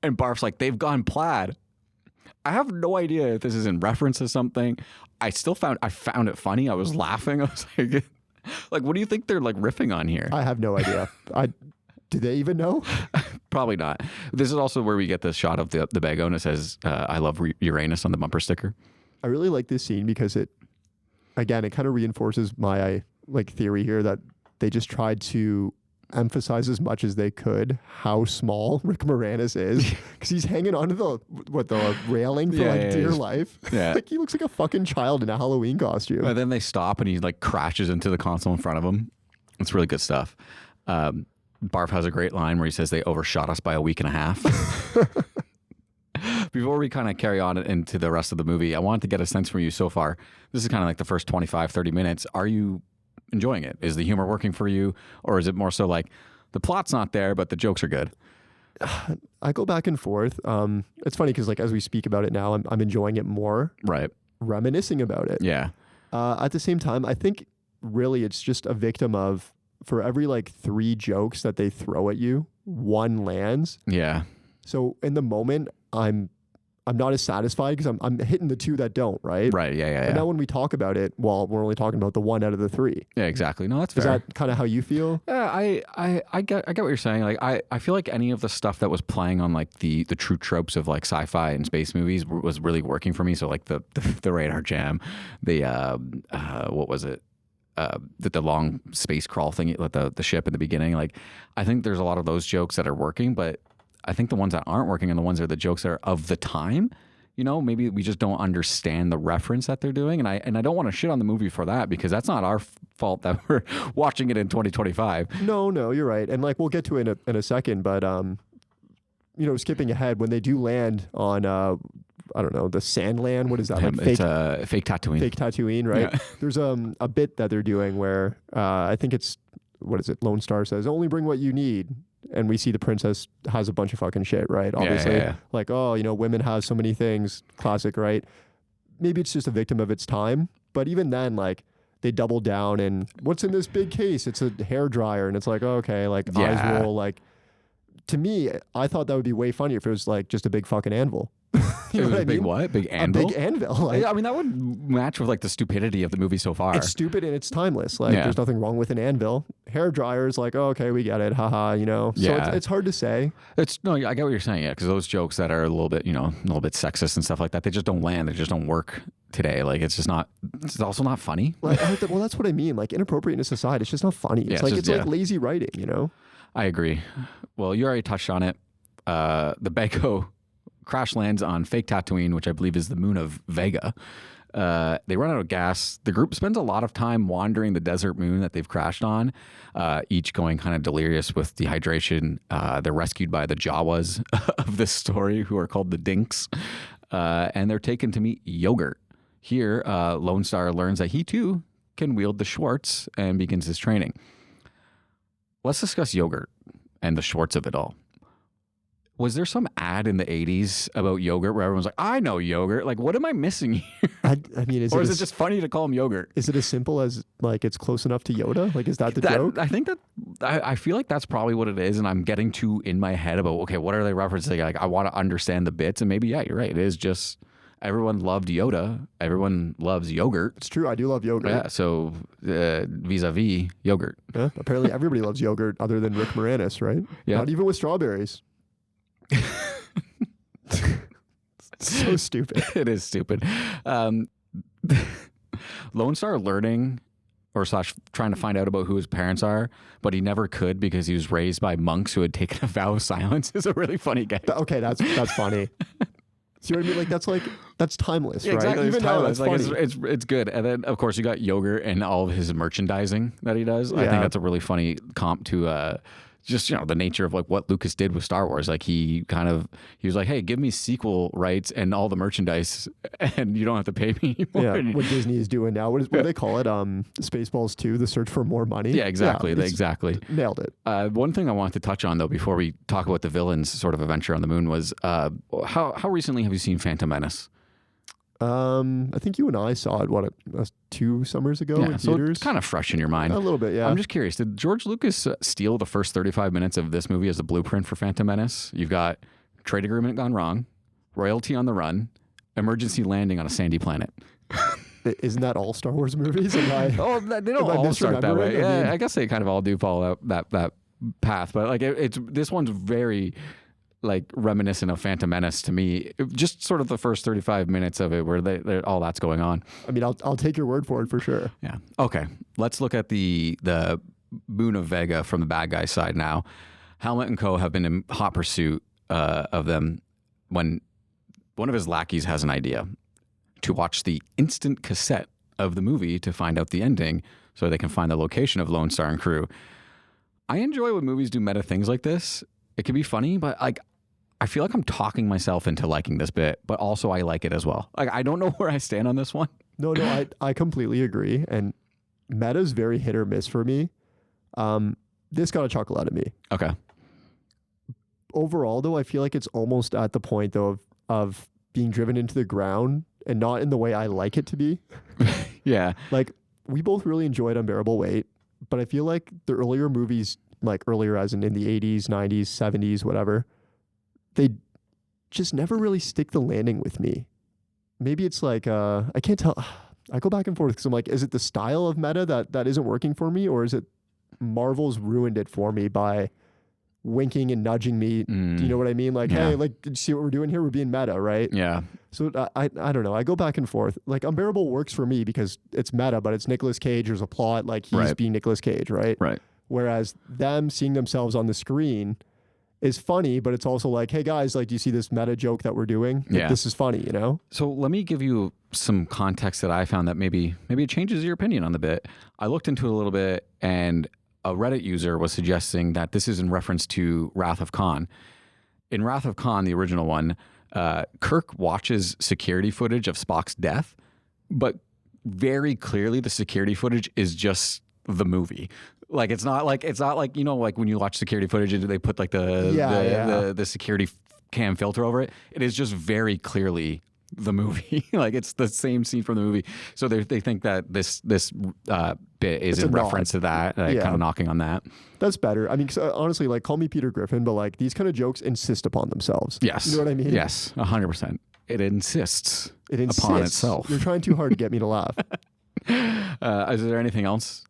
Speaker 1: and Barf's like, "They've gone plaid." I have no idea if this is in reference to something. I found it funny. I was laughing. I was like, what do you think they're like riffing on here?
Speaker 6: I have no idea. Do they even know?
Speaker 1: Probably not. This is also where we get the shot of the Bago and it says, "I love Uranus" on the bumper sticker.
Speaker 6: I really like this scene because it kind of reinforces my like theory here that they just tried to emphasize as much as they could how small Rick Moranis is because he's hanging onto the railing for dear life.
Speaker 1: Yeah.
Speaker 6: Like, he looks like a fucking child in a Halloween costume.
Speaker 1: And then they stop and he like crashes into the console in front of him. It's really good stuff. Barf has a great line where he says they overshot us by a week and a half. Before we kind of carry on into the rest of the movie, I wanted to get a sense from you so far. This is kind of like the first 25, 30 minutes. Are you enjoying it? Is the humor working for you? Or is it more so like the plot's not there, but the jokes are good?
Speaker 6: I go back and forth. It's funny because like as we speak about it now, I'm enjoying it more.
Speaker 1: Right.
Speaker 6: Reminiscing about it.
Speaker 1: Yeah.
Speaker 6: At the same time, I think really it's just a victim of, for every like 3 jokes that they throw at you, 1 lands.
Speaker 1: Yeah.
Speaker 6: So in the moment, I'm not as satisfied because I'm hitting the 2 that don't, right?
Speaker 1: Right. Yeah.
Speaker 6: And now when we talk about it, well, we're only talking about the 1 out of the 3.
Speaker 1: Yeah, exactly. No, that's fair.
Speaker 6: Is that kind of how you feel?
Speaker 1: Yeah, I get what you're saying. Like I feel like any of the stuff that was playing on like the true tropes of like sci-fi and space movies was really working for me. So like the radar jam, the what was it? the long space crawl thing with the ship in the beginning. Like, I think there's a lot of those jokes that are working, but I think the ones that aren't working are the ones that are the jokes that are of the time. You know, maybe we just don't understand the reference that they're doing, and I don't want to shit on the movie for that, because that's not our fault that we're watching it in 2025.
Speaker 6: No, you're right, and like we'll get to it in a second, but you know, skipping ahead, when they do land on I don't know, the Sandland. What is that? Like
Speaker 1: It's fake Tatooine.
Speaker 6: Fake Tatooine, right?
Speaker 1: Yeah.
Speaker 6: There's a bit that they're doing where I think it's, what is it? Lone Star says, "Only bring what you need." And we see the princess has a bunch of fucking shit, right? Obviously,
Speaker 1: yeah.
Speaker 6: like, oh, you know, women have so many things. Classic, right? Maybe it's just a victim of its time. But even then, like, they double down and what's in this big case? It's a hair dryer. And it's like, oh, okay, like eyes roll. Like, to me, I thought that would be way funnier if it was like just a big fucking anvil.
Speaker 1: You know what I mean? What? Big anvil?
Speaker 6: A big anvil. Like,
Speaker 1: I mean, that would match with like the stupidity of the movie so far.
Speaker 6: it's stupid and it's timeless. Like, there's nothing wrong with an anvil. Hair dryers, like, oh, okay, we get it. Haha, you know? So it's hard to say.
Speaker 1: No, I get what you're saying. Yeah, because those jokes that are a little bit, sexist and stuff like that, they just don't land. They just don't work today. Like, it's just not. It's also not funny.
Speaker 6: Like, well, that's what I mean. Like, inappropriateness aside, it's just not funny. It's like lazy writing. You know?
Speaker 1: I agree. Well, you already touched on it. The Beko crash lands on fake Tatooine, which I believe is the moon of Vega. They run out of gas. The group spends a lot of time wandering the desert moon that they've crashed on, each going kind of delirious with dehydration. They're rescued by the Jawas of this story, who are called the Dinks, and they're taken to meet Yogurt. Here, Lone Star learns that he too can wield the Schwartz and begins his training. Let's discuss Yogurt and the Schwartz of it all. Was there some ad in the 80s about yogurt where everyone's like, I know yogurt? Like, what am I missing here?
Speaker 6: I mean, is it
Speaker 1: just funny to call him yogurt?
Speaker 6: Is it as simple as, like, it's close enough to Yoda? Like, is that the joke?
Speaker 1: I think that, I feel like that's probably what it is, and I'm getting too in my head about, okay, what are they referencing? Like, I want to understand the bits, and maybe, yeah, you're right. It is just, everyone loved Yoda. Everyone loves yogurt.
Speaker 6: It's true. I do love yogurt.
Speaker 1: Yeah, so vis-a-vis yogurt.
Speaker 6: Yeah, apparently everybody loves yogurt other than Rick Moranis, right?
Speaker 1: Yeah.
Speaker 6: Not even with strawberries. So stupid.
Speaker 1: It is stupid. Lone Star learning or / trying to find out about who his parents are, but he never could because he was raised by monks who had taken a vow of silence is a really funny guy.
Speaker 6: Okay, that's funny. See what I mean? Like, that's timeless,
Speaker 1: yeah,
Speaker 6: right?
Speaker 1: Exactly.
Speaker 6: Even
Speaker 1: it's
Speaker 6: now,
Speaker 1: timeless.
Speaker 6: that's
Speaker 1: like
Speaker 6: funny.
Speaker 1: it's good. And then of course you got Yogurt and all of his merchandising that he does. I think that's a really funny comp to just, the nature of like what Lucas did with Star Wars. Like he was like, hey, give me sequel rights and all the merchandise and you don't have to pay me anymore.
Speaker 6: Yeah, what Disney is doing now. What do they call it? Spaceballs 2, the search for more money.
Speaker 1: Yeah, exactly.
Speaker 6: Yeah,
Speaker 1: exactly.
Speaker 6: Nailed it.
Speaker 1: One thing I wanted to touch on though, before we talk about the villain's sort of adventure on the moon was, how recently have you seen Phantom Menace?
Speaker 6: I think you and I saw it, 2 summers ago in
Speaker 1: so
Speaker 6: theaters?
Speaker 1: It's kind of fresh in your mind.
Speaker 6: A little bit, yeah.
Speaker 1: I'm just curious, did George Lucas steal the first 35 minutes of this movie as a blueprint for Phantom Menace? You've got trade agreement gone wrong, royalty on the run, emergency landing on a sandy planet.
Speaker 6: Isn't that all Star Wars movies? They don't
Speaker 1: all start that way. I guess they kind of all do follow that path, but like this one's very like reminiscent of Phantom Menace to me. Just sort of the first 35 minutes of it where they're all that's going on.
Speaker 6: I mean, I'll take your word for it for sure.
Speaker 1: Yeah. Okay. Let's look at the moon of Vega from the bad guy side now. Helmet and co. have been in hot pursuit of them when one of his lackeys has an idea to watch the instant cassette of the movie to find out the ending so they can find the location of Lone Star and crew. I enjoy when movies do meta things like this. It can be funny, but like I feel like I'm talking myself into liking this bit, but also I like it as well. Like I don't know where I stand on this one.
Speaker 6: No, I completely agree. And meta's very hit or miss for me. This got a chuckle out of me.
Speaker 1: Okay.
Speaker 6: Overall, though, I feel like it's almost at the point though of being driven into the ground and not in the way I like it to be.
Speaker 1: Yeah.
Speaker 6: Like we both really enjoyed Unbearable Weight, but I feel like the earlier movies, like earlier as in the 80s, 90s, 70s, whatever, they just never really stick the landing with me. Maybe it's like, I can't tell. I go back and forth because I'm like, is it the style of meta that isn't working for me? Or is it Marvel's ruined it for me by winking and nudging me? Do you know what I mean? Like, hey, like, did you see what we're doing here? We're being meta, right?
Speaker 1: Yeah.
Speaker 6: So I don't know. I go back and forth. Like Unbearable works for me because it's meta, but it's Nicolas Cage. There's a plot. Like he's being Nicolas Cage, right?
Speaker 1: Right.
Speaker 6: Whereas them seeing themselves on the screen is funny, but it's also like, hey guys, like, do you see this meta joke that we're doing? Like, this is funny, you know?
Speaker 1: So let me give you some context that I found that maybe it changes your opinion on the bit. I looked into it a little bit, and a Reddit user was suggesting that this is in reference to Wrath of Khan. In Wrath of Khan, the original one, Kirk watches security footage of Spock's death, but very clearly the security footage is just the movie. Like it's not like you know, like when you watch security footage, they put like the security cam filter over it. It is just very clearly the movie. Like it's the same scene from the movie. So they think that this bit is in reference to that, kind of knocking on that.
Speaker 6: That's better. I mean, 'cause, honestly, like call me Peter Griffin, but like these kind of jokes insist upon themselves.
Speaker 1: Yes,
Speaker 6: you know what I mean.
Speaker 1: Yes, 100%. It insists upon itself.
Speaker 6: You're trying too hard to get me to laugh.
Speaker 1: Is there anything else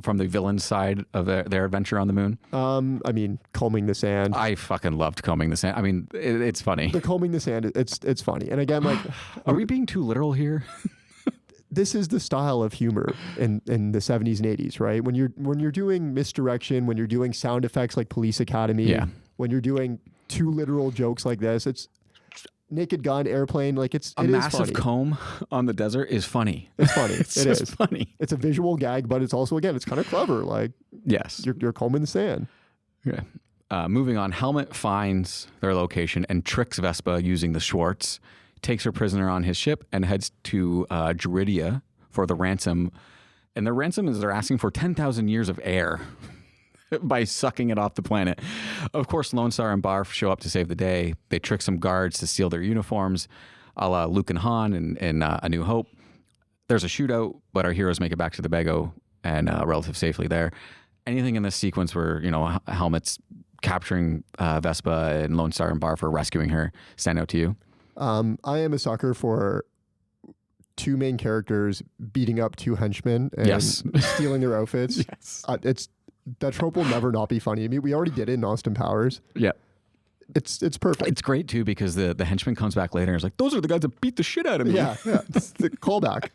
Speaker 1: from the villain side of their adventure on the moon?
Speaker 6: I mean, combing the sand.
Speaker 1: I fucking loved combing the sand. I mean, it's funny.
Speaker 6: The combing the sand, it's funny. And again, like,
Speaker 1: are we being too literal here?
Speaker 6: This is the style of humor in the 70s and 80s, right? When you're doing misdirection, when you're doing sound effects like Police Academy, when you're doing too literal jokes like this, it's Naked Gun, Airplane, like it
Speaker 1: massive
Speaker 6: is funny.
Speaker 1: comb on the desert is funny.
Speaker 6: It's funny.
Speaker 1: It is funny.
Speaker 6: It's a visual gag, but it's also, again, it's kind of clever. Like,
Speaker 1: yes,
Speaker 6: you're combing the sand.
Speaker 1: Yeah. Moving on, Helmet finds their location and tricks Vespa using the Schwartz, takes her prisoner on his ship, and heads to Druidia for the ransom. And the ransom is they're asking for 10,000 years of air by sucking it off the planet. Of course, Lone Star and Barf show up to save the day. They trick some guards to steal their uniforms, a la Luke and Han in A New Hope. There's a shootout, but our heroes make it back to the Bego and relative safely there. Anything in this sequence where, you know, Helmet's capturing Vespa and Lone Star and Barf are rescuing her stand out to you?
Speaker 6: I am a sucker for two main characters beating up two henchmen and stealing their outfits. Yes. That trope will never not be funny. I mean, we already did it in Austin Powers.
Speaker 1: Yeah.
Speaker 6: It's perfect.
Speaker 1: It's great too because the henchman comes back later and is like, those are the guys that beat the shit out of me.
Speaker 6: Yeah. It's the callback.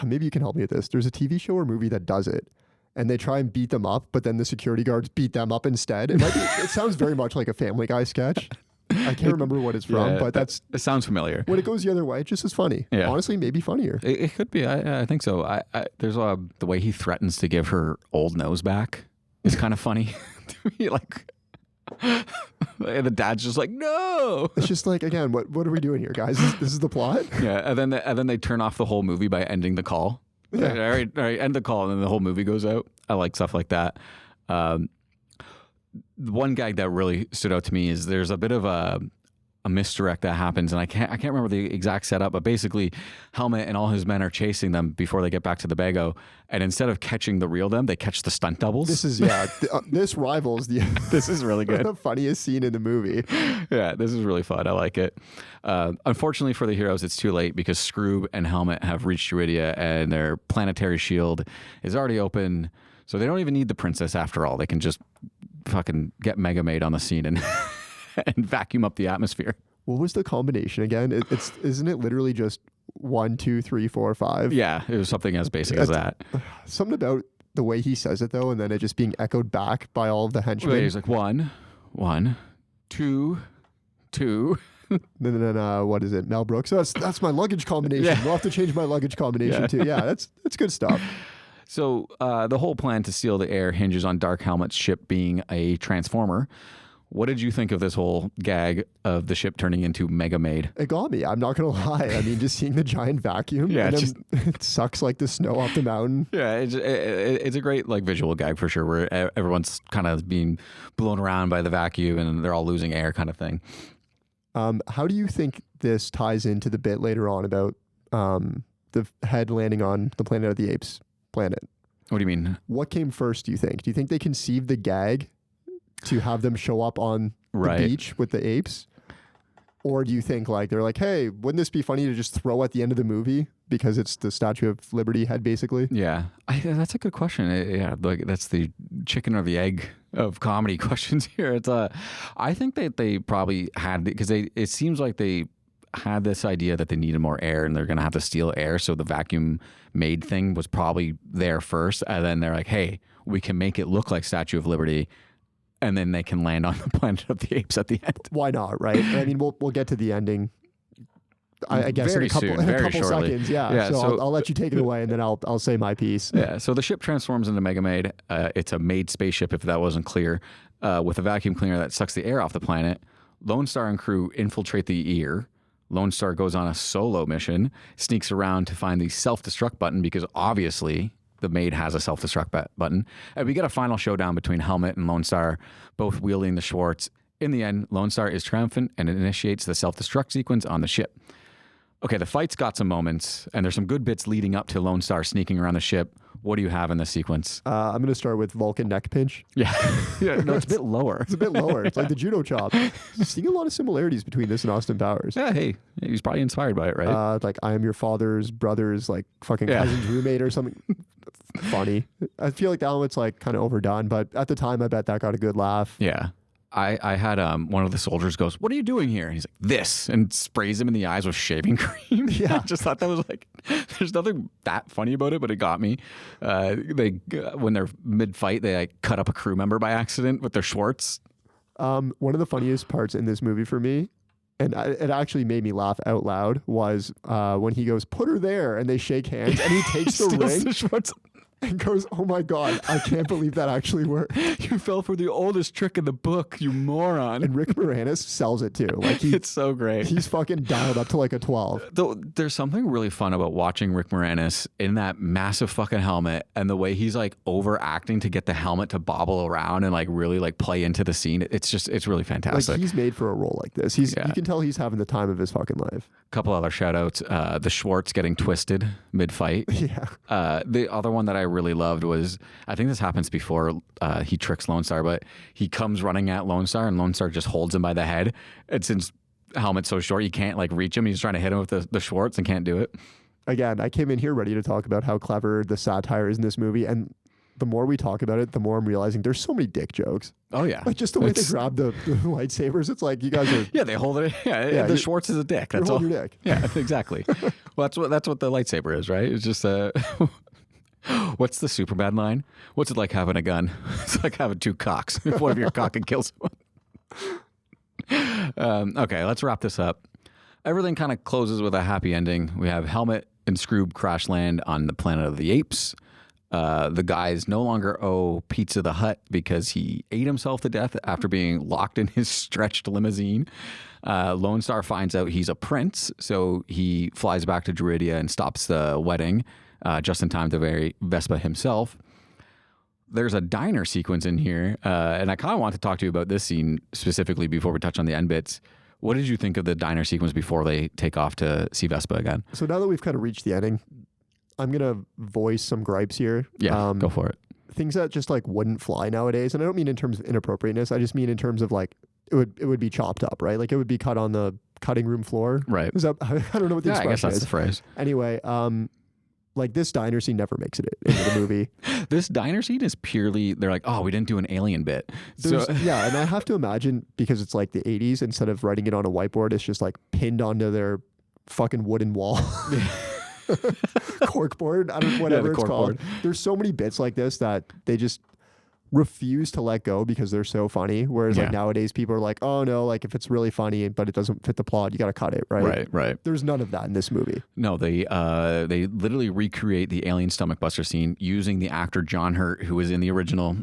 Speaker 6: Maybe you can help me with this. There's a TV show or movie that does it, and they try and beat them up, but then the security guards beat them up instead. It sounds very much like a Family Guy sketch. I can't remember what it's from, but it
Speaker 1: sounds familiar.
Speaker 6: When it goes the other way, it's just as funny. Yeah. Honestly, maybe funnier.
Speaker 1: It could be. I think so. There's the way he threatens to give her old nose back is kind of funny to me. Like, and the dad's just like, no.
Speaker 6: It's just like, again, what are we doing here, guys? This is the plot.
Speaker 1: Yeah, and then they turn off the whole movie by ending the call. Yeah. All right, end the call, and then the whole movie goes out. I like stuff like that. The one gag that really stood out to me is there's a bit of a misdirect that happens, and I can't remember the exact setup, but basically Helmet and all his men are chasing them before they get back to the Bego, and instead of catching the real them, they catch the stunt doubles.
Speaker 6: This is this rivals the
Speaker 1: this is really good.
Speaker 6: The funniest scene in the movie.
Speaker 1: Yeah, this is really fun. I like it. Unfortunately for the heroes, it's too late because Scroob and Helmet have reached Druidia, and their planetary shield is already open, so they don't even need the princess after all. They can just fucking get Mega Maid on the scene and and vacuum up the atmosphere.
Speaker 6: What was the combination again? Isn't it literally just 1, 2, 3, 4, 5?
Speaker 1: Yeah, it was something as basic as that.
Speaker 6: Something about the way he says it though, and then it just being echoed back by all of the henchmen.
Speaker 1: He's like 1, 2, 2.
Speaker 6: Then what is it? Mel Brooks. So that's my luggage combination. Yeah. We'll have to change my luggage combination too. Yeah, that's good stuff.
Speaker 1: So the whole plan to steal the air hinges on Dark Helmet's ship being a transformer. What did you think of this whole gag of the ship turning into Mega Maid?
Speaker 6: It got me. I'm not going to lie. I mean, just seeing the giant vacuum. Yeah, and it sucks like the snow off the mountain.
Speaker 1: Yeah, it's a great like visual gag for sure, where everyone's kind of being blown around by the vacuum and they're all losing air kind of thing.
Speaker 6: How do you think this ties into the bit later on about the head landing on the Planet of the Apes planet?
Speaker 1: What do you mean?
Speaker 6: What came first, do you think? Do you think they conceived the gag to have them show up on the beach with the apes? Or do you think like they're like, hey, wouldn't this be funny to just throw at the end of the movie because it's the Statue of Liberty head basically?
Speaker 1: Yeah, that's a good question. Yeah, like that's the chicken or the egg of comedy questions here. It's I think that they probably had, because it seems like they had this idea that they needed more air and they're going to have to steal air. So the vacuum made thing was probably there first. And then they're like, hey, we can make it look like Statue of Liberty. And then they can land on the Planet of the Apes at the end.
Speaker 6: Why not, right? I mean, we'll get to the ending. I guess
Speaker 1: very
Speaker 6: in a couple,
Speaker 1: soon,
Speaker 6: in a
Speaker 1: very
Speaker 6: couple
Speaker 1: shortly.
Speaker 6: seconds. Yeah. So,
Speaker 1: so
Speaker 6: I'll let you take it away, and then I'll say my piece.
Speaker 1: Yeah. So the ship transforms into Mega Maid. It's a made spaceship, if that wasn't clear, with a vacuum cleaner that sucks the air off the planet. Lone Star and crew infiltrate the ear. Lone Star goes on a solo mission, sneaks around to find the self-destruct button because obviously the Maid has a self-destruct button. And we get a final showdown between Helmet and Lone Star, both wielding the Schwartz. In the end, Lone Star is triumphant and initiates the self-destruct sequence on the ship. Okay, the fight's got some moments, and there's some good bits leading up to Lone Star sneaking around the ship. What do you have in this sequence?
Speaker 6: I'm going to start with Vulcan neck pinch.
Speaker 1: Yeah. No, it's a bit lower.
Speaker 6: It's a bit lower. It's like the judo chop. Seeing a lot of similarities between this and Austin Powers.
Speaker 1: Yeah, hey, he's probably inspired by it, right?
Speaker 6: Like, I am your father's brother's, like, fucking cousin's roommate or something. Funny. I feel like that one's, like, kind of overdone, but at the time, I bet that got a good laugh.
Speaker 1: Yeah. I had one of the soldiers goes, "What are you doing here?" And he's like, "This," and sprays him in the eyes with shaving cream.
Speaker 6: Yeah.
Speaker 1: I just thought that was like, there's nothing that funny about it, but it got me. When they're mid-fight, they like cut up a crew member by accident with their Schwartz.
Speaker 6: One of the funniest parts in this movie for me, and it actually made me laugh out loud, was when he goes, "Put her there," and they shake hands, and he takes the ring.
Speaker 1: The Schwartz.
Speaker 6: And goes, "Oh my God, I can't believe that actually worked."
Speaker 1: You fell for the oldest trick in the book, you moron.
Speaker 6: And Rick Moranis sells it too. Like
Speaker 1: it's so great.
Speaker 6: He's fucking dialed up to like a 12.
Speaker 1: Though there's something really fun about watching Rick Moranis in that massive fucking helmet and the way he's like overacting to get the helmet to bobble around and like really like play into the scene. It's really fantastic.
Speaker 6: Like he's made for a role like this. You can tell he's having the time of his fucking life.
Speaker 1: A couple other shout outs. The Schwartz getting twisted mid-fight.
Speaker 6: Yeah.
Speaker 1: The other one that I really loved was, I think this happens before he tricks Lone Star, but he comes running at Lone Star and Lone Star just holds him by the head. And since Helmet's so short, you can't like reach him. He's trying to hit him with the Schwartz and can't do it.
Speaker 6: Again, I came in here ready to talk about how clever the satire is in this movie. And the more we talk about it, the more I'm realizing there's so many dick jokes.
Speaker 1: Oh, yeah.
Speaker 6: Like just the way they grab the lightsabers. It's like, you guys are...
Speaker 1: Yeah, they hold it. Yeah, the Schwartz is a dick. That's all.
Speaker 6: Your dick.
Speaker 1: Yeah, exactly. Well, that's what the lightsaber is, right? It's just what's the Superbad line? What's it like having a gun? It's like having two cocks. If one of your cock and kills someone. Okay, let's wrap this up. Everything kind of closes with a happy ending. We have Helmet and Scroob crash land on the Planet of the Apes. The guys no longer owe Pizza the Hut because he ate himself to death after being locked in his stretched limousine. Lone Star finds out he's a prince, so he flies back to Druidia and stops the wedding just in time to marry Vespa himself. There's a diner sequence in here, and I kind of want to talk to you about this scene specifically before we touch on the end bits. What did you think of the diner sequence before they take off to see Vespa again?
Speaker 6: So now that we've kind of reached the ending, I'm going to voice some gripes here.
Speaker 1: Yeah, go for it.
Speaker 6: Things that just like wouldn't fly nowadays. And I don't mean in terms of inappropriateness. I just mean in terms of like, it would be chopped up, right? Like it would be cut on the cutting room floor.
Speaker 1: Right.
Speaker 6: Is that, I don't know what the expression
Speaker 1: I guess that's
Speaker 6: is.
Speaker 1: the phrase.
Speaker 6: Anyway, like this diner scene never makes it into the movie.
Speaker 1: This diner scene is purely, they're like, oh, we didn't do an alien bit.
Speaker 6: Yeah, and I have to imagine, because it's like the 80s, instead of writing it on a whiteboard, it's just like pinned onto their fucking wooden wall. Corkboard, I don't know, whatever it's called. There's so many bits like this that they just refuse to let go because they're so funny. Whereas like nowadays people are like, oh no, like if it's really funny but it doesn't fit the plot, you got to cut it, right?
Speaker 1: Right.
Speaker 6: There's none of that in this movie.
Speaker 1: No, they literally recreate the alien stomach buster scene using the actor John Hurt, who was in the original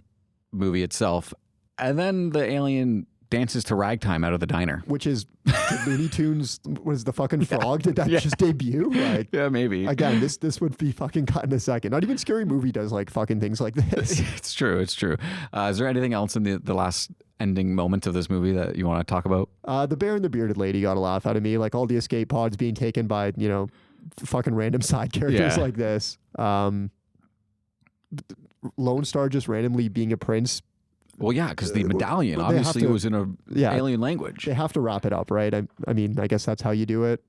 Speaker 1: movie itself, and then the alien dances to ragtime out of the diner.
Speaker 6: Which is, Looney Tunes was the fucking frog. Did that just debut? Like,
Speaker 1: yeah, maybe.
Speaker 6: Again, this would be fucking cut in a second. Not even Scary Movie does like fucking things like this.
Speaker 1: It's true. Is there anything else in the last ending moment of this movie that you want to talk about?
Speaker 6: The bear and the bearded lady got a laugh out of me. Like all the escape pods being taken by, fucking random side characters like this. Lone Star just randomly being a prince.
Speaker 1: Well, yeah, because the medallion obviously was in a alien language.
Speaker 6: They have to wrap it up, right? I mean, I guess that's how you do it.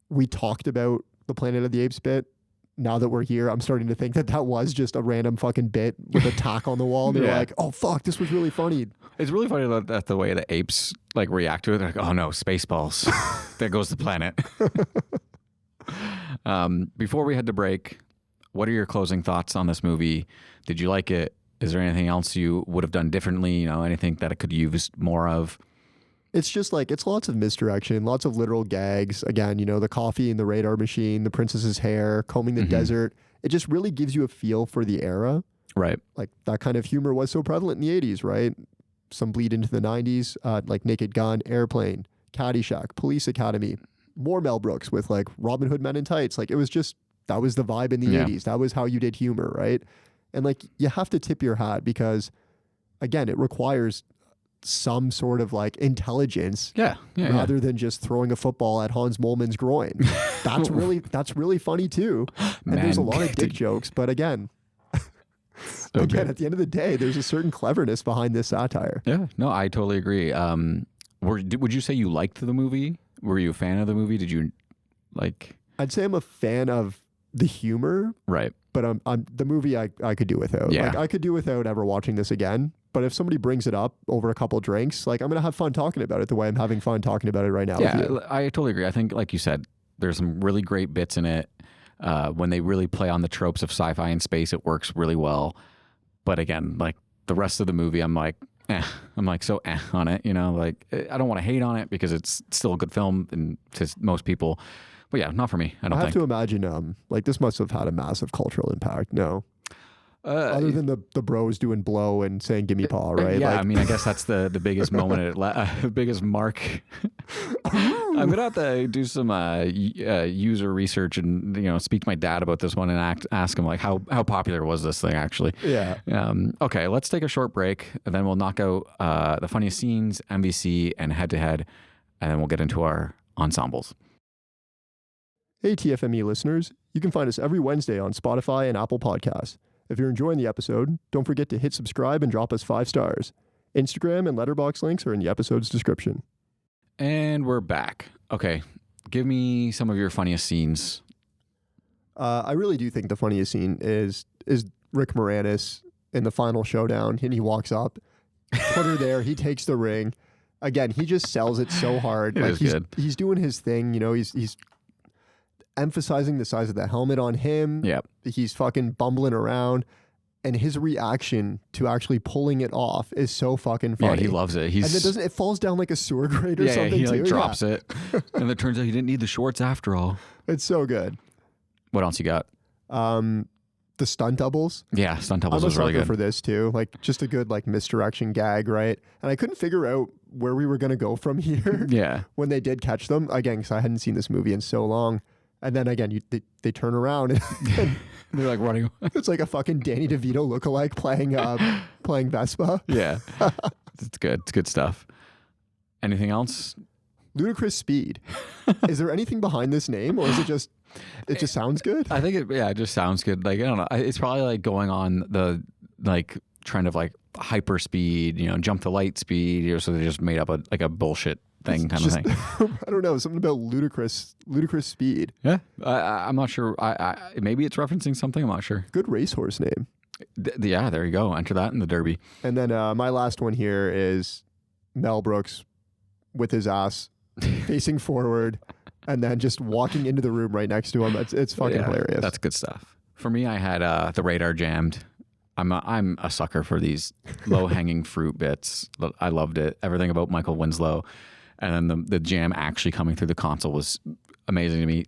Speaker 6: We talked about the Planet of the Apes bit. now that we're here, I'm starting to think that was just a random fucking bit with a tack on the wall. They're like, oh fuck, this was really funny.
Speaker 1: It's really funny that the way the apes like react to it. They're like, oh no, Spaceballs. There goes the planet. Before we head to break, what are your closing thoughts on this movie? Did you like it? Is there anything else you would have done differently? Anything that it could use more of?
Speaker 6: It's just like, it's lots of misdirection, lots of literal gags. Again, the coffee in the radar machine, the princess's hair, combing the desert. It just really gives you a feel for the era.
Speaker 1: Right.
Speaker 6: Like that kind of humor was so prevalent in the 80s, right? Some bleed into the 90s, like Naked Gun, Airplane, Caddyshack, Police Academy, more Mel Brooks with like Robin Hood Men in Tights. Like it was just, that was the vibe in the 80s. That was how you did humor, right? And like, you have to tip your hat because, again, it requires some sort of like intelligence rather than just throwing a football at Hans Moleman's groin. That's really funny too. And there's a lot of dick jokes, but again, at the end of the day, there's a certain cleverness behind this satire.
Speaker 1: Yeah, no, I totally agree. Would you say you liked the movie? Were you a fan of the movie? Did you like?
Speaker 6: I'd say I'm a fan of the humor,
Speaker 1: right?
Speaker 6: But I'm the movie I could do without.
Speaker 1: Yeah.
Speaker 6: Like I could do without ever watching this again. But if somebody brings it up over a couple drinks, like I'm gonna have fun talking about it the way I'm having fun talking about it right now.
Speaker 1: Yeah,
Speaker 6: with you.
Speaker 1: I totally agree. I think, like you said, there's some really great bits in it. When they really play on the tropes of sci-fi and space, it works really well. But again, like the rest of the movie, I'm like so on it. Like I don't want to hate on it because it's still a good film and to most people. But yeah, not for me. I have
Speaker 6: to imagine, like this must have had a massive cultural impact. No. Other than the bros doing blow and saying "Gimme paw," right?
Speaker 1: Yeah,
Speaker 6: like,
Speaker 1: I mean, I guess that's the biggest moment, the biggest mark. I'm gonna have to do some user research and speak to my dad about this one and ask him like how popular was this thing actually.
Speaker 6: Yeah.
Speaker 1: Okay, let's take a short break and then we'll knock out the funniest scenes, MVC, and head to head, and then we'll get into our ensembles.
Speaker 6: Hey, TFME listeners! You can find us every Wednesday on Spotify and Apple Podcasts. If you're enjoying the episode, don't forget to hit subscribe and drop us 5 stars. Instagram and Letterboxd links are in the episode's description.
Speaker 1: And we're back. Okay, give me some of your funniest scenes.
Speaker 6: I really do think the funniest scene is Rick Moranis in the final showdown, and he walks up, put her there, he takes the ring. Again, he just sells it so hard. He's doing his thing, he's emphasizing the size of the helmet on him.
Speaker 1: Yep.
Speaker 6: He's fucking bumbling around. And his reaction to actually pulling it off is so fucking funny.
Speaker 1: Yeah, he loves it.
Speaker 6: And it falls down like a sewer grate or something
Speaker 1: he
Speaker 6: too.
Speaker 1: Drops it. And it turns out he didn't need the shorts after all.
Speaker 6: It's so good.
Speaker 1: What else you got?
Speaker 6: The stunt doubles.
Speaker 1: Yeah, stunt doubles was really good
Speaker 6: for this too. Like just a good like misdirection gag, right? And I couldn't figure out where we were going to go from here.
Speaker 1: Yeah.
Speaker 6: When they did catch them. Again, because I hadn't seen this movie in so long. And then again, they turn around and
Speaker 1: they're like running.
Speaker 6: It's like a fucking Danny DeVito lookalike playing Vespa.
Speaker 1: Yeah, it's good. It's good stuff. Anything else?
Speaker 6: Ludicrous Speed. Is there anything behind this name, or is it just sounds good?
Speaker 1: I think it just sounds good. Like I don't know. It's probably like going on the like trend of like hyper speed, jump the light speed. So they just made up a bullshit thing kind of thing.
Speaker 6: I don't know, something about ludicrous speed.
Speaker 1: Yeah, I'm not sure. I maybe it's referencing something. I'm not sure.
Speaker 6: Good racehorse name.
Speaker 1: Yeah, there you go. Enter that in the Derby.
Speaker 6: And then my last one here is Mel Brooks with his ass facing forward, and then just walking into the room right next to him. It's fucking hilarious.
Speaker 1: That's good stuff. For me, I had the radar jammed. I'm a sucker for these low hanging fruit bits. I loved it. Everything about Michael Winslow. And then the jam actually coming through the console was amazing to me.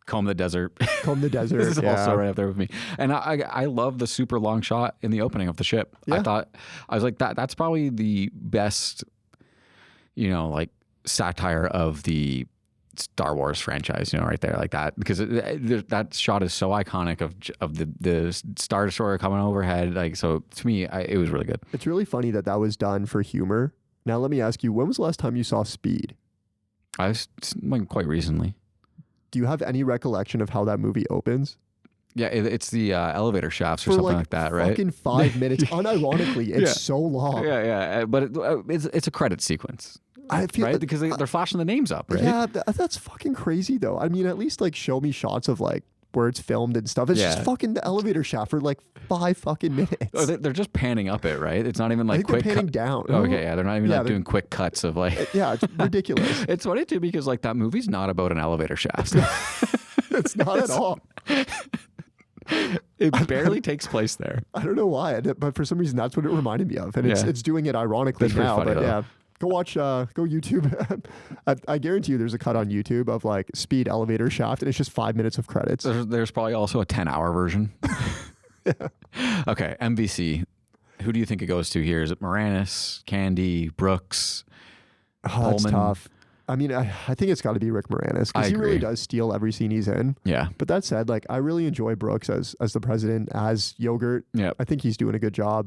Speaker 1: Comb the Desert.
Speaker 6: This
Speaker 1: is also right up there with me. And I love the super long shot in the opening of the ship.
Speaker 6: Yeah.
Speaker 1: I was like, that's probably the best, like satire of the Star Wars franchise, right there, like that, because that shot is so iconic of the Star Destroyer coming overhead. Like, so to me, it was really good.
Speaker 6: It's really funny that was done for humor. Now, let me ask you, when was the last time you saw Speed?
Speaker 1: I was like quite recently.
Speaker 6: Do you have any recollection of how that movie opens?
Speaker 1: Yeah, it's the elevator shafts or something like that, right?
Speaker 6: Fucking 5 minutes. Unironically, it's so long.
Speaker 1: Yeah. But it's a credit sequence.
Speaker 6: I feel
Speaker 1: right, because they're flashing the names up, right?
Speaker 6: Yeah, that's fucking crazy though. I mean, at least like show me shots of like where it's filmed and stuff. It's just fucking the elevator shaft for like 5 fucking minutes.
Speaker 1: Oh, they're just panning up it, right? It's not even like
Speaker 6: I think
Speaker 1: quick
Speaker 6: they're panning down.
Speaker 1: Oh, okay, yeah, they're not even like doing quick cuts of like.
Speaker 6: Yeah, it's ridiculous.
Speaker 1: It's funny too because like that movie's not about an elevator shaft.
Speaker 6: It's not at all.
Speaker 1: It barely takes place there.
Speaker 6: I don't know why, but for some reason that's what it reminded me of, and it's doing it ironically now.
Speaker 1: Funny,
Speaker 6: but
Speaker 1: though.
Speaker 6: yeah, go watch, go YouTube. I guarantee you, there's a cut on YouTube of like speed elevator shaft, and it's just 5 minutes of credits.
Speaker 1: There's probably also a 10-hour version. Okay, MVC. Who do you think it goes to here? Is it Moranis, Candy, Brooks?
Speaker 6: Oh, that's tough. I mean, I think it's got to be Rick Moranis because he really does steal every scene he's in.
Speaker 1: Yeah.
Speaker 6: But that said, like I really enjoy Brooks as the president, as Yogurt.
Speaker 1: Yeah.
Speaker 6: I think he's doing a good job.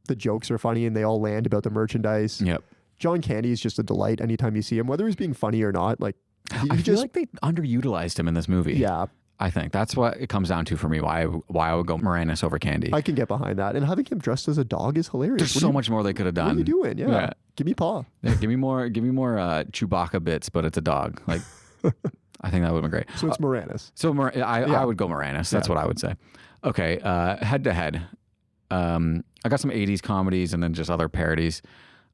Speaker 6: The jokes are funny and they all land about the merchandise.
Speaker 1: Yep.
Speaker 6: John Candy is just a delight anytime you see him, whether he's being funny or not. Like
Speaker 1: I feel like they underutilized him in this movie.
Speaker 6: Yeah.
Speaker 1: I think that's what it comes down to for me. Why I would go Moranis over Candy.
Speaker 6: I can get behind that, and having him dressed as a dog is hilarious.
Speaker 1: There's so much more they could have done.
Speaker 6: What are you doing? Yeah. Give me paw.
Speaker 1: Yeah, give me more Chewbacca bits, but it's a dog. Like I think that would have been great.
Speaker 6: So it's Moranis.
Speaker 1: So I would go Moranis. That's what I would say. Okay, head to head. I got some 80s comedies and then just other parodies.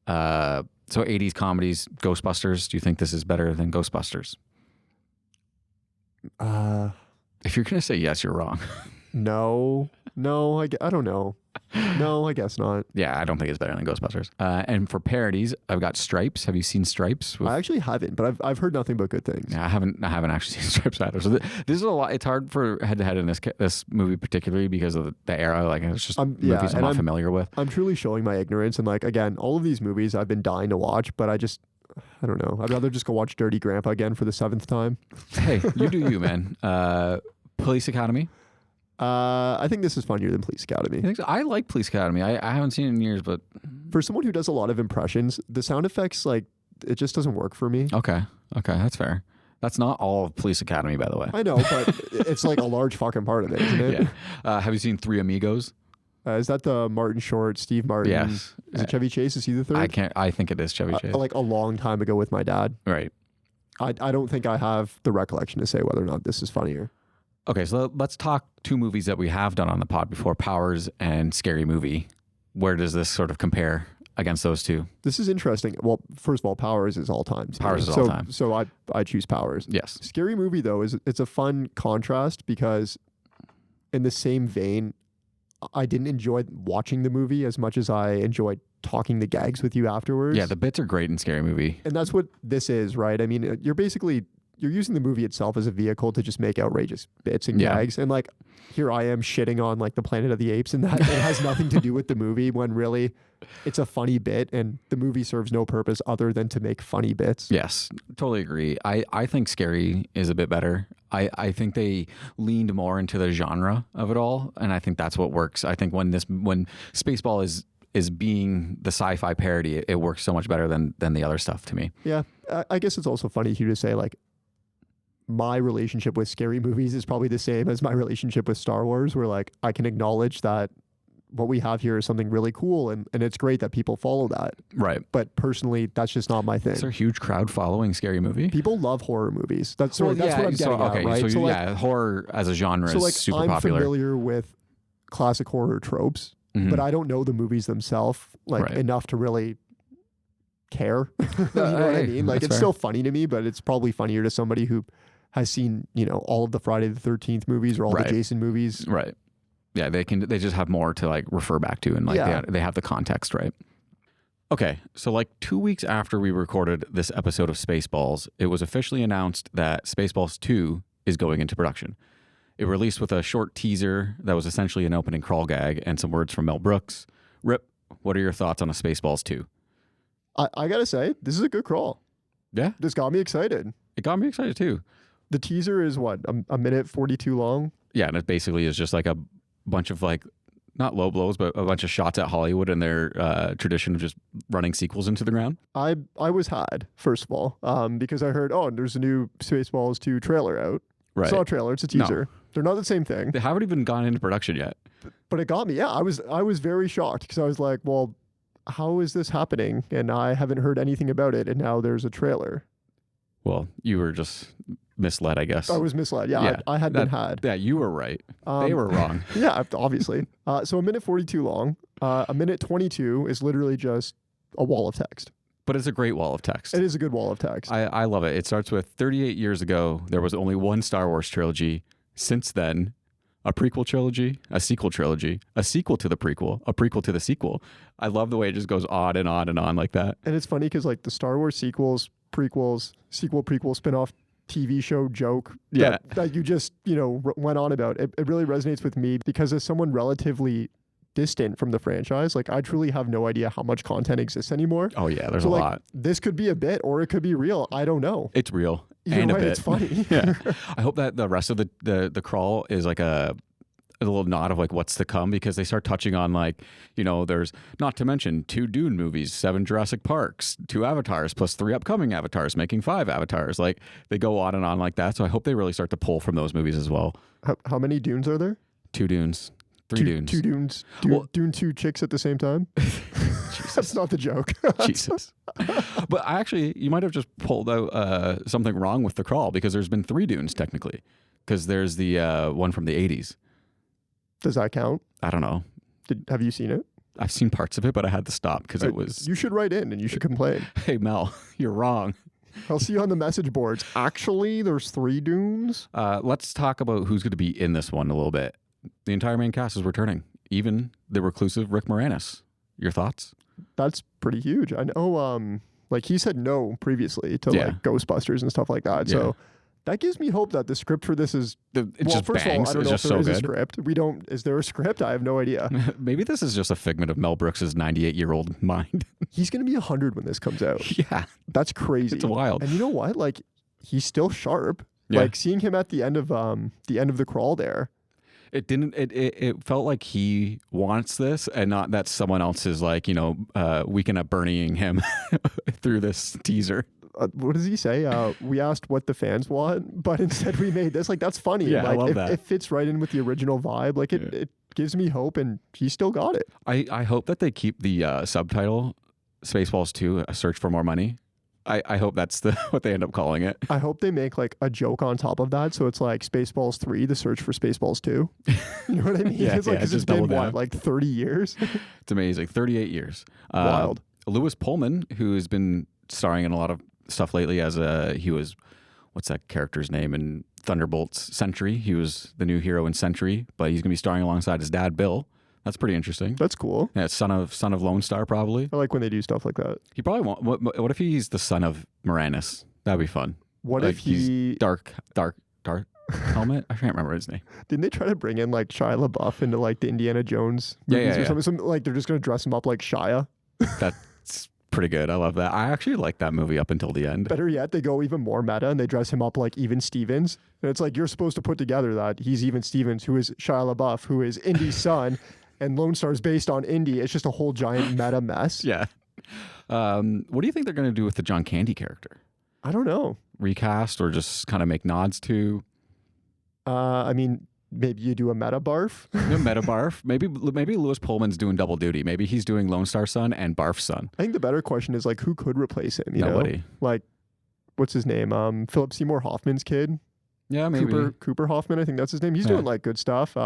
Speaker 1: So 80s comedies, Ghostbusters. Do you think this is better than Ghostbusters? If you're going to say yes, you're wrong.
Speaker 6: No, I don't know. No, I guess not.
Speaker 1: Yeah, I don't think it's better than Ghostbusters. And for parodies, I've got Stripes. Have you seen Stripes?
Speaker 6: I actually haven't, but I've heard nothing but good things.
Speaker 1: Yeah, I haven't actually seen Stripes either. So this is a lot. It's hard for head to head in this movie particularly because of the era. Like it's just movies I'm not familiar with.
Speaker 6: I'm truly showing my ignorance, and like again, all of these movies I've been dying to watch, but I don't know. I'd rather just go watch Dirty Grandpa again for the 7th time.
Speaker 1: Hey, you do you, man. Police Academy.
Speaker 6: I think this is funnier than Police Academy.
Speaker 1: You think so? I like Police Academy. I haven't seen it in years, but
Speaker 6: for someone who does a lot of impressions, the sound effects, like, it just doesn't work for me.
Speaker 1: Okay, that's fair. That's not all of Police Academy, by the way.
Speaker 6: I know, but it's like a large fucking part of it, isn't it?
Speaker 1: Yeah. Have you seen Three Amigos?
Speaker 6: Is that the Martin Short, Steve Martin?
Speaker 1: Yes.
Speaker 6: Is it Chevy Chase? Is he the third?
Speaker 1: I think it is Chevy Chase.
Speaker 6: Like a long time ago with my dad.
Speaker 1: Right.
Speaker 6: I don't think I have the recollection to say whether or not this is funnier.
Speaker 1: Okay, so let's talk 2 movies that we have done on the pod before, Powers and Scary Movie. Where does this sort of compare against those 2?
Speaker 6: This is interesting. Well, first of all, Powers is all time.
Speaker 1: Powers is all time.
Speaker 6: So I choose Powers.
Speaker 1: Yes.
Speaker 6: Scary Movie, though, it's a fun contrast because in the same vein, I didn't enjoy watching the movie as much as I enjoyed talking the gags with you afterwards.
Speaker 1: Yeah, the bits are great in Scary Movie.
Speaker 6: And that's what this is, right? I mean, you're using the movie itself as a vehicle to just make outrageous bits and gags. And like, here I am shitting on like the Planet of the Apes and that it has nothing to do with the movie when really it's a funny bit and the movie serves no purpose other than to make funny bits.
Speaker 1: Yes, totally agree. I think Scary is a bit better. I think they leaned more into the genre of it all. And I think that's what works. I think when Spaceball is being the sci-fi parody, it works so much better than the other stuff to me.
Speaker 6: Yeah. I guess it's also funny here to say like, my relationship with scary movies is probably the same as my relationship with Star Wars, where like I can acknowledge that what we have here is something really cool and it's great that people follow that.
Speaker 1: Right.
Speaker 6: But personally, that's just not my thing.
Speaker 1: Is there a huge crowd following Scary Movie?
Speaker 6: People love horror movies. That's what I'm getting at, right?
Speaker 1: So horror as a genre is super popular.
Speaker 6: I'm familiar with classic horror tropes, but I don't know the movies themselves enough to really care. You know what I mean? Like it's still funny to me, but it's probably funnier to somebody who has seen, all of the Friday the 13th movies or all the Jason movies.
Speaker 1: Right. Yeah, they just have more to like refer back to and like they have the context, right? Okay, so like 2 weeks after we recorded this episode of Spaceballs, it was officially announced that Spaceballs 2 is going into production. It released with a short teaser that was essentially an opening crawl gag and some words from Mel Brooks. Rip, what are your thoughts on a Spaceballs 2?
Speaker 6: I gotta say, this is a good crawl.
Speaker 1: Yeah?
Speaker 6: This got me excited.
Speaker 1: It got me excited too.
Speaker 6: The teaser is what, a minute 42 long?
Speaker 1: Yeah, and it basically is just like a bunch of like, not low blows, but a bunch of shots at Hollywood and their tradition of just running sequels into the ground.
Speaker 6: I was had, first of all, because I heard, there's a new Spaceballs 2 trailer out.
Speaker 1: Right.
Speaker 6: Saw a trailer, it's a teaser.
Speaker 1: No.
Speaker 6: They're not the same thing.
Speaker 1: They haven't even gone into production yet.
Speaker 6: But it got me. Yeah, I was very shocked because I was like, well, how is this happening? And I haven't heard anything about it, and now there's a trailer.
Speaker 1: Well, you were just misled, I guess.
Speaker 6: I was misled. Yeah, I had been had.
Speaker 1: Yeah, you were right. They were wrong.
Speaker 6: Yeah, obviously. So a minute 42 long. A minute 22 is literally just a wall of text.
Speaker 1: But it's a great wall of text.
Speaker 6: It is a good wall of text.
Speaker 1: I love it. It starts with 38 years ago, there was only one Star Wars trilogy. Since then, a prequel trilogy, a sequel trilogy, a sequel to the prequel, a prequel to the sequel. I love the way it just goes on and on and on like that.
Speaker 6: And it's funny because like the Star Wars sequels, prequels, sequel, prequel, spinoff, TV show joke that you just, went on about. It really resonates with me because as someone relatively distant from the franchise, like I truly have no idea how much content exists anymore.
Speaker 1: Oh yeah, there's a lot.
Speaker 6: This could be a bit or it could be real. I don't know.
Speaker 1: It's real.
Speaker 6: Either
Speaker 1: and
Speaker 6: way,
Speaker 1: a bit.
Speaker 6: it's funny.
Speaker 1: Yeah. I hope that the rest of the crawl is like a little nod of like what's to come, because they start touching on like, there's not to mention 2 Dune movies, 7 Jurassic Parks, 2 Avatars plus 3 upcoming Avatars, making 5 Avatars. Like they go on and on like that. So I hope they really start to pull from those movies as well.
Speaker 6: How many Dunes are there?
Speaker 1: 2 Dunes. 3 Dunes.
Speaker 6: 2 Dunes. Dune 2 chicks at the same time? That's not the joke.
Speaker 1: Jesus. But you might have just pulled out something wrong with the crawl, because there's been 3 Dunes technically. Because there's the one from the 80s.
Speaker 6: Does that count?
Speaker 1: I don't know.
Speaker 6: Have you seen it?
Speaker 1: I've seen parts of it, but I had to stop because it was...
Speaker 6: You should write in and you should complain.
Speaker 1: Hey, Mel, you're wrong.
Speaker 6: I'll see you on the message boards. Actually, there's 3 Dunes.
Speaker 1: Let's talk about who's going to be in this one a little bit. The entire main cast is returning. Even the reclusive Rick Moranis. Your thoughts?
Speaker 6: That's pretty huge. I know, like he said no previously to like Ghostbusters and stuff like that. So that gives me hope that the script for this is...
Speaker 1: just
Speaker 6: first
Speaker 1: bangs.
Speaker 6: of all, I don't know if there is a script. Is there a script? I have no idea.
Speaker 1: Maybe this is just a figment of Mel Brooks' 98-year-old mind.
Speaker 6: He's going to be 100 when this comes out.
Speaker 1: Yeah.
Speaker 6: That's crazy.
Speaker 1: It's wild.
Speaker 6: And you know what? Like, he's still sharp.
Speaker 1: Yeah.
Speaker 6: Like, seeing him at the end of the crawl there.
Speaker 1: It felt like he wants this and not that someone else is like, weekend at Bernieing him through this teaser.
Speaker 6: What does he say? We asked what the fans want, but instead we made this. Like, that's funny.
Speaker 1: Yeah,
Speaker 6: like,
Speaker 1: I love that.
Speaker 6: It fits right in with the original vibe. Like, it gives me hope, and he still got it.
Speaker 1: I hope that they keep the subtitle Spaceballs 2, A Search for More Money. I hope that's what they end up calling it.
Speaker 6: I hope they make like a joke on top of that. So it's like Spaceballs 3, The Search for Spaceballs 2. You know what I mean? It's been like 30 years?
Speaker 1: It's amazing. 38 years.
Speaker 6: Wild.
Speaker 1: Lewis Pullman, who has been starring in a lot of stuff lately as he was, what's that character's name in Thunderbolts? Sentry. He was the new hero in Sentry, but he's going to be starring alongside his dad, Bill. That's pretty interesting.
Speaker 6: That's cool.
Speaker 1: Yeah, son of Lone Star, probably.
Speaker 6: I like when they do stuff like that.
Speaker 1: He probably won't. What if he's the son of Moranis? That'd be fun.
Speaker 6: What if
Speaker 1: he's dark helmet? I can't remember his name.
Speaker 6: Didn't they try to bring in like Shia LaBeouf into like the Indiana Jones movies or something? Like they're just going to dress him up like Shia.
Speaker 1: That's pretty good. I love that. I actually liked that movie up until the end.
Speaker 6: Better yet, they go even more meta and they dress him up like Even Stevens. And it's like you're supposed to put together that he's Even Stevens, who is Shia LaBeouf, who is Indy's son. And Lone Star is based on Indy. It's just a whole giant meta mess.
Speaker 1: Yeah. What do you think they're going to do with the John Candy character?
Speaker 6: I don't know.
Speaker 1: Recast or just kind of make nods to?
Speaker 6: I mean, maybe you do a meta barf.
Speaker 1: Meta barf. Maybe Lewis Pullman's doing double duty. Maybe he's doing Lone Star's son and Barf's son.
Speaker 6: I think the better question is like, who could replace him?
Speaker 1: Nobody.
Speaker 6: Know? Like, what's his name? Philip Seymour Hoffman's kid.
Speaker 1: Yeah, maybe.
Speaker 6: Cooper Hoffman, I think that's his name. He's doing like good stuff.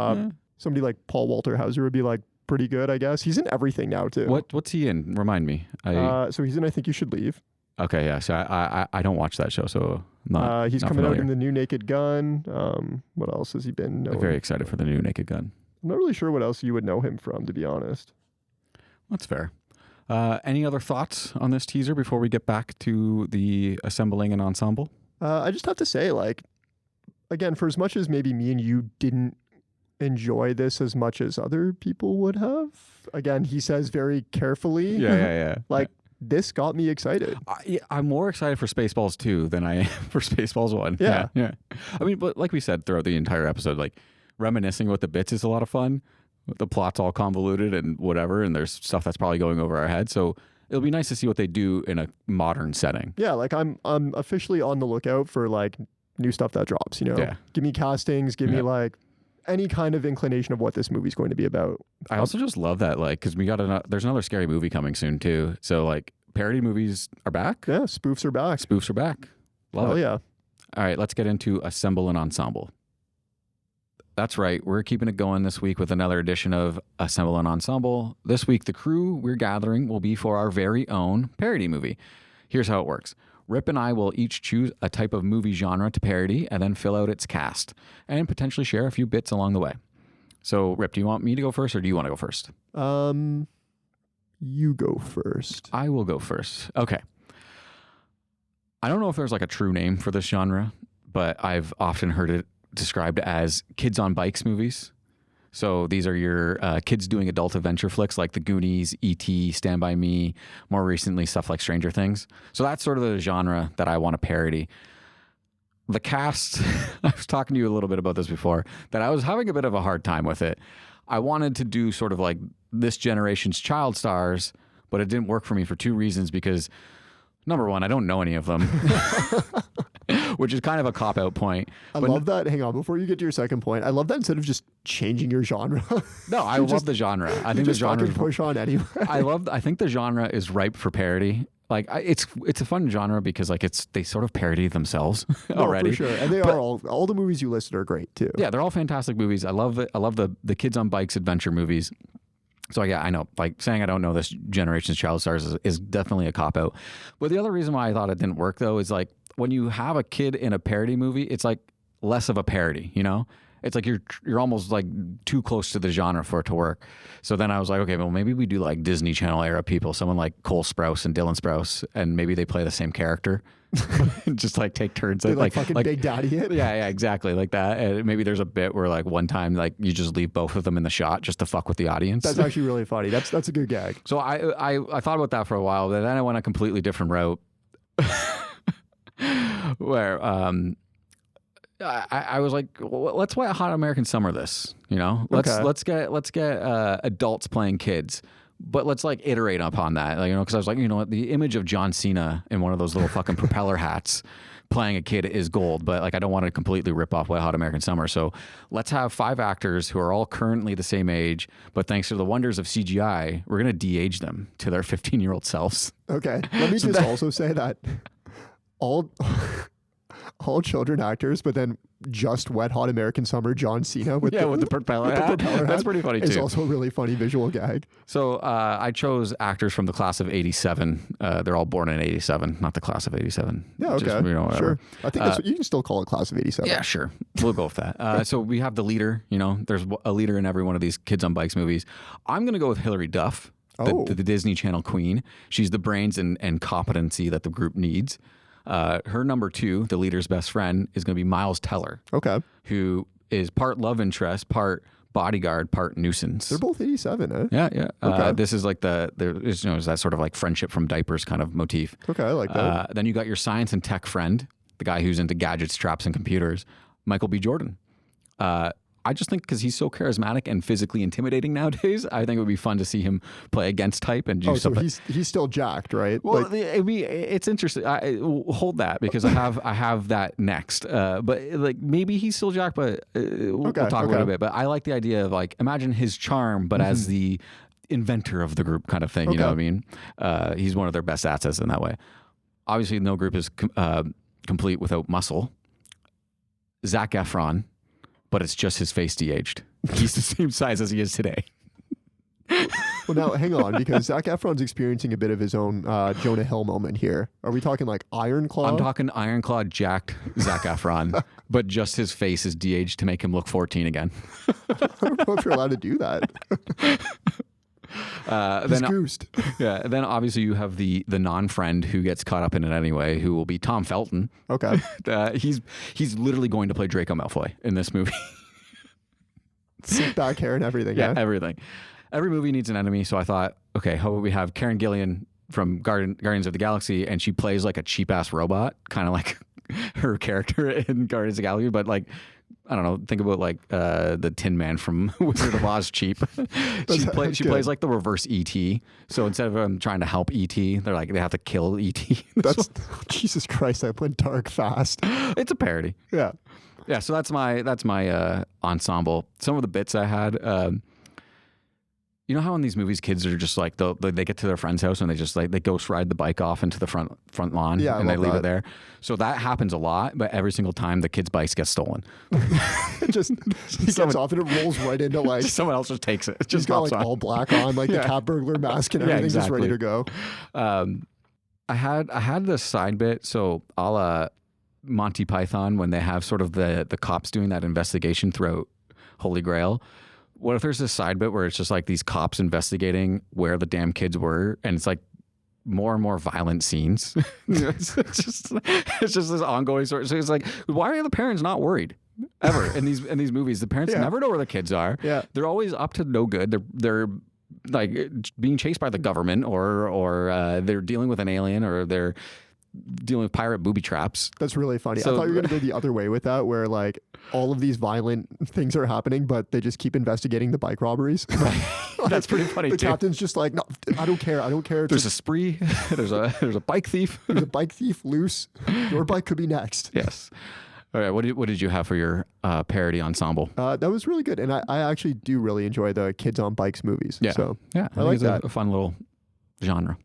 Speaker 6: Somebody like Paul Walter Hauser would be like pretty good, I guess. He's in everything now too.
Speaker 1: What's he in? Remind me.
Speaker 6: So he's in I Think You Should Leave.
Speaker 1: Okay, yeah. So I don't watch that show, so
Speaker 6: he's
Speaker 1: not
Speaker 6: coming
Speaker 1: familiar.
Speaker 6: out in The New Naked Gun. What else has he been?
Speaker 1: I'm very excited for The New Naked Gun.
Speaker 6: I'm not really sure what else you would know him from, to be honest.
Speaker 1: That's fair. Any other thoughts on this teaser before we get back to the assembling and ensemble?
Speaker 6: I just have to say, like, again, for as much as maybe me and you didn't enjoy this as much as other people would have, again, he says very carefully.
Speaker 1: Yeah.
Speaker 6: Like, this got me excited.
Speaker 1: I'm more excited for Spaceballs 2 than I am for Spaceballs 1.
Speaker 6: Yeah.
Speaker 1: I mean, but like we said throughout the entire episode, like reminiscing with the bits is a lot of fun. The plot's all convoluted and whatever, and there's stuff that's probably going over our head. So it'll be nice to see what they do in a modern setting.
Speaker 6: Yeah, like I'm officially on the lookout for like new stuff that drops, you know?
Speaker 1: Yeah.
Speaker 6: Give me castings, give me like any kind of inclination of what this movie's going to be about.
Speaker 1: I also just love that, like, because there's another scary movie coming soon too. So like parody movies are back.
Speaker 6: Yeah, spoofs are back.
Speaker 1: Love it.
Speaker 6: Yeah.
Speaker 1: All right, let's get into Assemble and Ensemble. That's right. We're keeping it going this week with another edition of Assemble and Ensemble. This week, the crew we're gathering will be for our very own parody movie. Here's how it works. Rip and I will each choose a type of movie genre to parody and then fill out its cast and potentially share a few bits along the way. So, Rip, do you want me to go first or do you want to go first?
Speaker 6: You go first.
Speaker 1: I will go first. Okay. I don't know if there's like a true name for this genre, but I've often heard it described as kids on bikes movies. So these are your kids doing adult adventure flicks like The Goonies, E.T., Stand By Me, more recently stuff like Stranger Things. So that's sort of the genre that I want to parody. The cast, I was talking to you a little bit about this before, that I was having a bit of a hard time with it. I wanted to do sort of like this generation's child stars, but it didn't work for me for two reasons because number one, I don't know any of them, which is kind of a cop-out point.
Speaker 6: I love that. Hang on, before you get to your second point, I love that instead of just changing your genre.
Speaker 1: No, I love the genre. I think the genre
Speaker 6: push on anyway.
Speaker 1: I think the genre is ripe for parody. Like it's a fun genre because like they sort of parody themselves already.
Speaker 6: For sure, and they are all the movies you listed are great too.
Speaker 1: Yeah, they're all fantastic movies. I love it. I love the kids on bikes adventure movies. So yeah, I know, like saying I don't know this generation's child stars is definitely a cop-out. But the other reason why I thought it didn't work though is like when you have a kid in a parody movie, it's like less of a parody, you know? It's like you're almost like too close to the genre for it to work. So then I was like, okay, well maybe we do like Disney Channel era people, someone like Cole Sprouse and Dylan Sprouse, and maybe they play the same character. Just like take turns.
Speaker 6: They like fucking Big Daddy it.
Speaker 1: Yeah, exactly like that. And maybe there's a bit where like one time like you just leave both of them in the shot just to fuck with the audience.
Speaker 6: That's actually really funny. That's a good gag.
Speaker 1: So I thought about that for a while, but then I went a completely different route. Where I was like, well, let's Wet Hot American Summer this, you know? Let's get adults playing kids. But let's like iterate upon that, like, you know, because I was like, you know what, the image of John Cena in one of those little fucking propeller hats playing a kid is gold, but like I don't want to completely rip off Wet Hot American Summer. So let's have 5 actors who are all currently the same age, but thanks to the wonders of CGI, we're going to de-age them to their 15-year-old selves.
Speaker 6: Okay. Let me also say that all children actors, but then just Wet Hot American Summer John Cena with the propeller hat.
Speaker 1: That's pretty funny too.
Speaker 6: It's also a really funny visual gag.
Speaker 1: So I chose actors from the class of 87. They're all born in 87, not the class of 87.
Speaker 6: Yeah, okay.
Speaker 1: Just, you know,
Speaker 6: sure. I think that's what you can still call it class of 87.
Speaker 1: Yeah, sure. We'll go with that. So we have the leader, you know, there's a leader in every one of these Kids on Bikes movies. I'm going to go with Hilary Duff, the Disney Channel queen. She's the brains and competency that the group needs. Her number 2, the leader's best friend, is going to be Miles Teller.
Speaker 6: Okay.
Speaker 1: Who is part love interest, part bodyguard, part nuisance.
Speaker 6: They're both 87, eh?
Speaker 1: Yeah.
Speaker 6: Okay.
Speaker 1: This is like there's that sort of like friendship from diapers kind of motif.
Speaker 6: Okay, I like that.
Speaker 1: Then you got your science and tech friend, the guy who's into gadgets, traps, and computers, Michael B. Jordan. I just think because he's so charismatic and physically intimidating nowadays, I think it would be fun to see him play against type and do something.
Speaker 6: So he's still jacked, right?
Speaker 1: Well, it's interesting. Hold that because I have that next. But like maybe he's still jacked, but we'll talk about it a bit. But I like the idea of like imagine his charm, but as the inventor of the group kind of thing. You know what I mean? He's one of their best assets in that way. Obviously, no group is complete without muscle. Zac Efron. But it's just his face de-aged. He's the same size as he is today.
Speaker 6: Well, now hang on, because Zac Efron's experiencing a bit of his own Jonah Hill moment here. Are we talking like Iron Claw?
Speaker 1: I'm talking Iron Claw jacked Zac Efron, but just his face is de-aged to make him look 14 again.
Speaker 6: I don't know if you're allowed to do that. He's goosed.
Speaker 1: Yeah. Then obviously you have the non-friend who gets caught up in it anyway, who will be Tom Felton.
Speaker 6: Okay.
Speaker 1: He's literally going to play Draco Malfoy in this movie.
Speaker 6: Sick back hair and everything.
Speaker 1: Yeah, everything. Every movie needs an enemy, so I thought, okay, how about we have Karen Gillan from Guardians of the Galaxy, and she plays like a cheap ass robot, kind of like her character in Guardians of the Galaxy, but like. I don't know. Think about like the Tin Man from Wizard of Oz cheap. She plays like the reverse E.T. So instead of trying to help E.T., they're like they have to kill E.T.
Speaker 6: That's Jesus Christ. That went dark fast.
Speaker 1: It's a parody.
Speaker 6: Yeah.
Speaker 1: So that's my ensemble. Some of the bits I had. You know how in these movies kids are just like they get to their friend's house and they just like they ghost ride the bike off into the front lawn and they leave it there. So that happens a lot, but every single time the kid's bike gets stolen.
Speaker 6: He gets off and it rolls right into like
Speaker 1: someone else just takes it. It just
Speaker 6: he's got
Speaker 1: pops
Speaker 6: like
Speaker 1: on.
Speaker 6: all black on, like the cat burglar mask and everything, just ready to go.
Speaker 1: I had this side bit, so a la Monty Python when they have sort of the cops doing that investigation throughout Holy Grail. What if there's this side bit where it's just like these cops investigating where the damn kids were, and it's like more and more violent scenes. it's just this ongoing story. So it's like, why are the parents not worried ever in these movies? The parents never know where the kids are.
Speaker 6: Yeah,
Speaker 1: they're always up to no good. They're like being chased by the government, or they're dealing with an alien, or they're dealing with pirate booby traps.
Speaker 6: That's really funny. I thought you were going to go the other way with that, where like all of these violent things are happening, but they just keep investigating the bike robberies.
Speaker 1: Like, that's pretty funny
Speaker 6: the
Speaker 1: too.
Speaker 6: captain's just like, no, I don't care.
Speaker 1: There's a spree. There's a bike thief.
Speaker 6: There's a bike thief loose. Your bike could be next.
Speaker 1: Yes. All right. What did you have for your parody ensemble?
Speaker 6: That was really good, and I actually do really enjoy the kids on bikes movies.
Speaker 1: Yeah.
Speaker 6: So
Speaker 1: yeah,
Speaker 6: I like that.
Speaker 1: A fun little genre.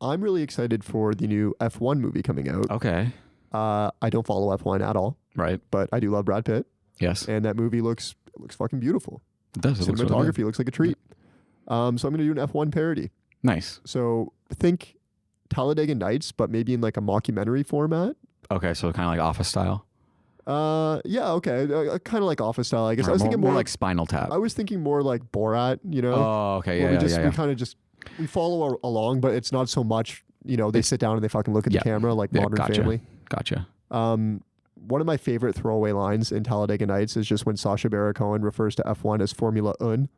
Speaker 6: I'm really excited for the new F1 movie coming out.
Speaker 1: Okay.
Speaker 6: I don't follow F1 at all.
Speaker 1: Right.
Speaker 6: But I do love Brad Pitt.
Speaker 1: Yes.
Speaker 6: And that movie looks fucking beautiful.
Speaker 1: It does. It
Speaker 6: Cinematography looks like a treat. So I'm going to do an F1 parody.
Speaker 1: Nice.
Speaker 6: So think Talladega Nights, but maybe in like a mockumentary format.
Speaker 1: Okay, so kind of like Office style.
Speaker 6: Yeah, okay, kind of like Office style, I guess.
Speaker 1: Right,
Speaker 6: I was thinking
Speaker 1: more like Spinal Tap.
Speaker 6: I was thinking more like Borat, you know.
Speaker 1: Oh, okay, yeah,
Speaker 6: we kind of just we follow along, but it's not so much. You know, they sit down and they fucking look at the camera like Modern Family.
Speaker 1: Gotcha.
Speaker 6: One of my favorite throwaway lines in Talladega Nights is just when Sacha Baron Cohen refers to F1 as Formula 1.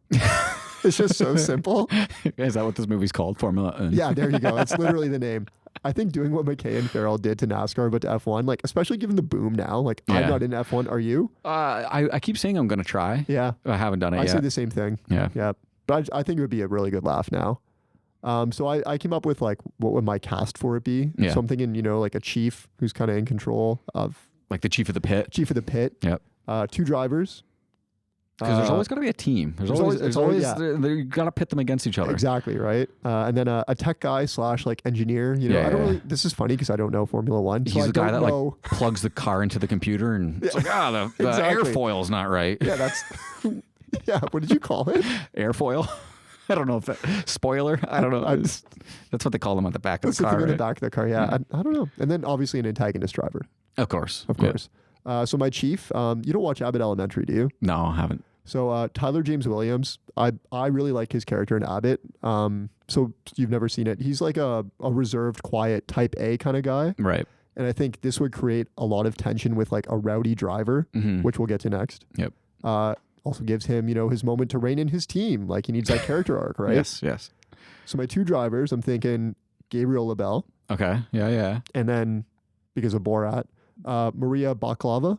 Speaker 6: It's just so simple.
Speaker 1: Is that what this movie's called? Formula 1?
Speaker 6: Yeah, there you go. That's literally the name. I think doing what McKay and Farrell did to NASCAR, but to F1, like especially given the boom now, like I'm not in F1. Are you?
Speaker 1: I keep saying I'm going to try.
Speaker 6: Yeah.
Speaker 1: I haven't done it yet.
Speaker 6: I say the same thing.
Speaker 1: Yeah.
Speaker 6: Yeah. But I think it would be a really good laugh now. So I came up with like, what would my cast for it be?
Speaker 1: Yeah.
Speaker 6: So I'm thinking, you know, like a chief who's kind of in control of.
Speaker 1: Like the chief of the pit?
Speaker 6: Chief of the pit.
Speaker 1: Yep.
Speaker 6: 2 drivers.
Speaker 1: Because there's always got to be a team. There's always you got to pit them against each other.
Speaker 6: Exactly, right? And then a tech guy / like engineer. You know, I don't really, this is funny because I don't know Formula 1.
Speaker 1: He's the guy that like plugs the car into the computer and it's like, the airfoil's not right.
Speaker 6: Yeah, that's, yeah, what did you call it?
Speaker 1: Airfoil? I don't know if that, spoiler? I don't know. That's what they call them on the back of the car.
Speaker 6: That's the thing on
Speaker 1: right?
Speaker 6: the back of the car, yeah. I don't know. And then obviously an antagonist driver.
Speaker 1: Of course.
Speaker 6: Of course. So my chief, you don't watch Abbott Elementary, do you?
Speaker 1: No, I haven't.
Speaker 6: So Tyler James Williams, I really like his character in Abbott. So you've never seen it. He's like a reserved, quiet, type A kind of guy.
Speaker 1: Right.
Speaker 6: And I think this would create a lot of tension with like a rowdy driver, which we'll get to next.
Speaker 1: Yep.
Speaker 6: Also gives him, you know, his moment to rein in his team. Like he needs that character arc, right?
Speaker 1: Yes.
Speaker 6: So my 2 drivers, I'm thinking Gabriel LaBelle.
Speaker 1: Okay. Yeah.
Speaker 6: And then because of Borat, Maria Baklava.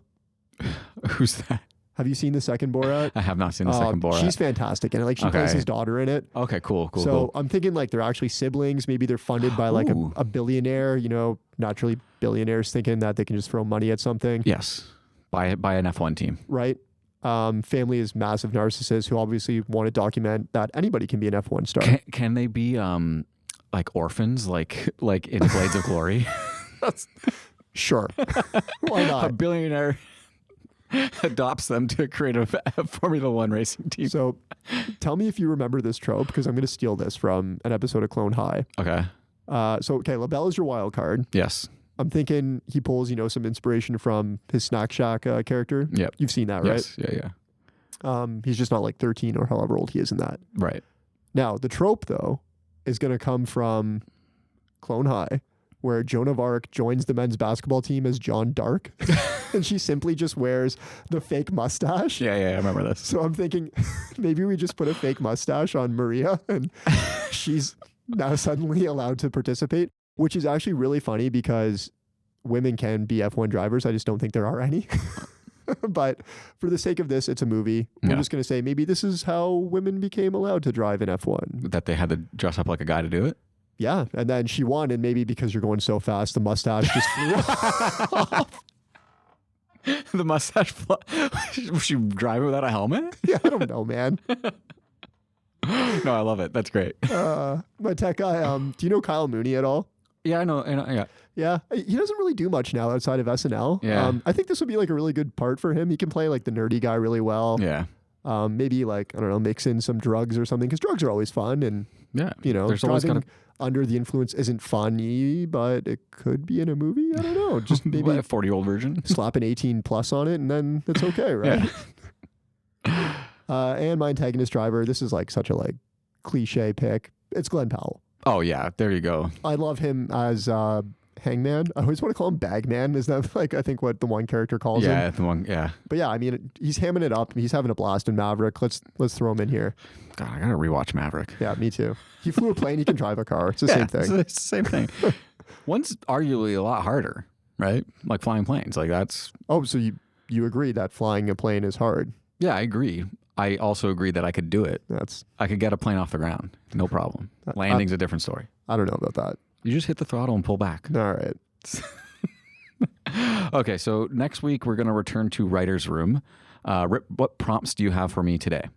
Speaker 1: Who's that?
Speaker 6: Have you seen the second Borat?
Speaker 1: I have not seen the second Borat.
Speaker 6: She's fantastic. And like she plays his daughter in it.
Speaker 1: Okay, cool.
Speaker 6: So I'm thinking like they're actually siblings. Maybe they're funded by like a billionaire, you know, naturally billionaires thinking that they can just throw money at something.
Speaker 1: Yes. By an F1 team.
Speaker 6: Right. Family is massive narcissists who obviously want to document that anybody can be an F1 star.
Speaker 1: Can they be like orphans, like in Blades of Glory?
Speaker 6: Sure. Why not?
Speaker 1: A billionaire adopts them to create a Formula 1 racing team.
Speaker 6: So tell me if you remember this trope, because I'm going to steal this from an episode of Clone High.
Speaker 1: Okay.
Speaker 6: So LaBelle is your wild card.
Speaker 1: Yes.
Speaker 6: I'm thinking he pulls, you know, some inspiration from his Snack Shack character.
Speaker 1: Yep.
Speaker 6: You've seen that, right?
Speaker 1: Yes. Yeah.
Speaker 6: He's just not like 13 or however old he is in that.
Speaker 1: Right.
Speaker 6: Now, the trope, though, is going to come from Clone High, where Joan of Arc joins the men's basketball team as John Dark. And she simply just wears the fake mustache.
Speaker 1: Yeah, I remember this.
Speaker 6: So I'm thinking maybe we just put a fake mustache on Maria and she's now suddenly allowed to participate, which is actually really funny because women can be F1 drivers. I just don't think there are any. But for the sake of this, it's a movie. We're just going to say maybe this is how women became allowed to drive in F1.
Speaker 1: That they had to dress up like a guy to do it?
Speaker 6: Yeah. And then she won, and maybe because you're going so fast, the mustache just flew off.
Speaker 1: The mustache was she driving without a helmet?
Speaker 6: Yeah, I don't know, man.
Speaker 1: No, No, I love it. That's great.
Speaker 6: My tech guy. Do you know Kyle Mooney at all?
Speaker 1: Yeah, I know. Yeah.
Speaker 6: Yeah, he doesn't really do much now outside of SNL.
Speaker 1: Yeah.
Speaker 6: I think this would be like a really good part for him. He can play like the nerdy guy really well.
Speaker 1: Yeah.
Speaker 6: Maybe like, I don't know, mix in some drugs or something, because drugs are always fun. And,
Speaker 1: Yeah.
Speaker 6: you know,
Speaker 1: There's always
Speaker 6: driving
Speaker 1: gotta-
Speaker 6: under the influence isn't funny, but it could be in a movie. I don't know. Just maybe
Speaker 1: a 40-year-old version.
Speaker 6: slap an 18 plus on it and then it's okay, right? And my antagonist driver, this is like such a like cliche pick. It's Glenn Powell.
Speaker 1: Oh, yeah. There you go.
Speaker 6: I love him as Hangman. I always want to call him Bagman. Is that like, I think what the one character calls him?
Speaker 1: Yeah, the one. Yeah.
Speaker 6: But yeah, I mean, he's hamming it up. He's having a blast in Maverick. Let's throw him in here.
Speaker 1: God, I gotta rewatch Maverick.
Speaker 6: Yeah, me too. He flew a plane. He can drive a car. It's the same thing.
Speaker 1: It's the same thing. One's arguably a lot harder, right? Like flying planes. Like that's.
Speaker 6: Oh, so you agree that flying a plane is hard?
Speaker 1: Yeah, I agree. I also agree that I could do it. I could get a plane off the ground. No problem. Landing's a different story.
Speaker 6: I don't know about that.
Speaker 1: You just hit the throttle and pull back.
Speaker 6: All right.
Speaker 1: Okay, so next week we're going to return to Writer's Room. Rip, what prompts do you have for me today?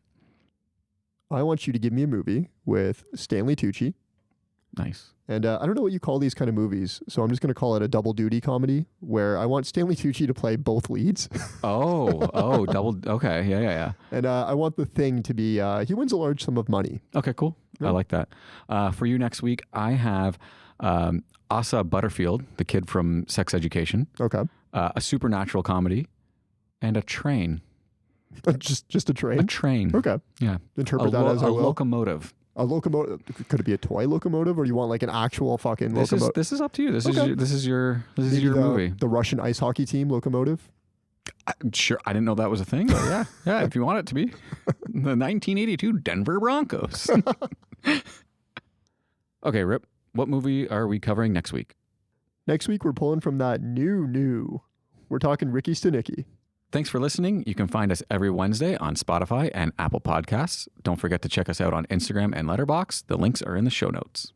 Speaker 6: I want you to give me a movie with Stanley Tucci.
Speaker 1: Nice.
Speaker 6: And I don't know what you call these kind of movies, so I'm just going to call it a double duty comedy where I want Stanley Tucci to play both leads.
Speaker 1: Double. Okay, yeah.
Speaker 6: And I want the thing to be, he wins a large sum of money.
Speaker 1: Okay, cool. Yeah. I like that. For you next week, I have Asa Butterfield, the kid from Sex Education.
Speaker 6: Okay.
Speaker 1: A supernatural comedy, and a train.
Speaker 6: Just a train?
Speaker 1: A train.
Speaker 6: Okay.
Speaker 1: Yeah.
Speaker 6: Interpret that as I will.
Speaker 1: A locomotive.
Speaker 6: A locomotive? Could it be a toy locomotive, or you want like an actual fucking locomotive?
Speaker 1: This is up to you. This is your movie.
Speaker 6: The Russian ice hockey team locomotive.
Speaker 1: Sure, I didn't know that was a thing. But yeah. If you want it to be, the 1982 Denver Broncos. Okay, Rip. What movie are we covering next week?
Speaker 6: Next week we're pulling from that new. We're talking Ricky Stenicki.
Speaker 1: Thanks for listening. You can find us every Wednesday on Spotify and Apple Podcasts. Don't forget to check us out on Instagram and Letterboxd. The links are in the show notes.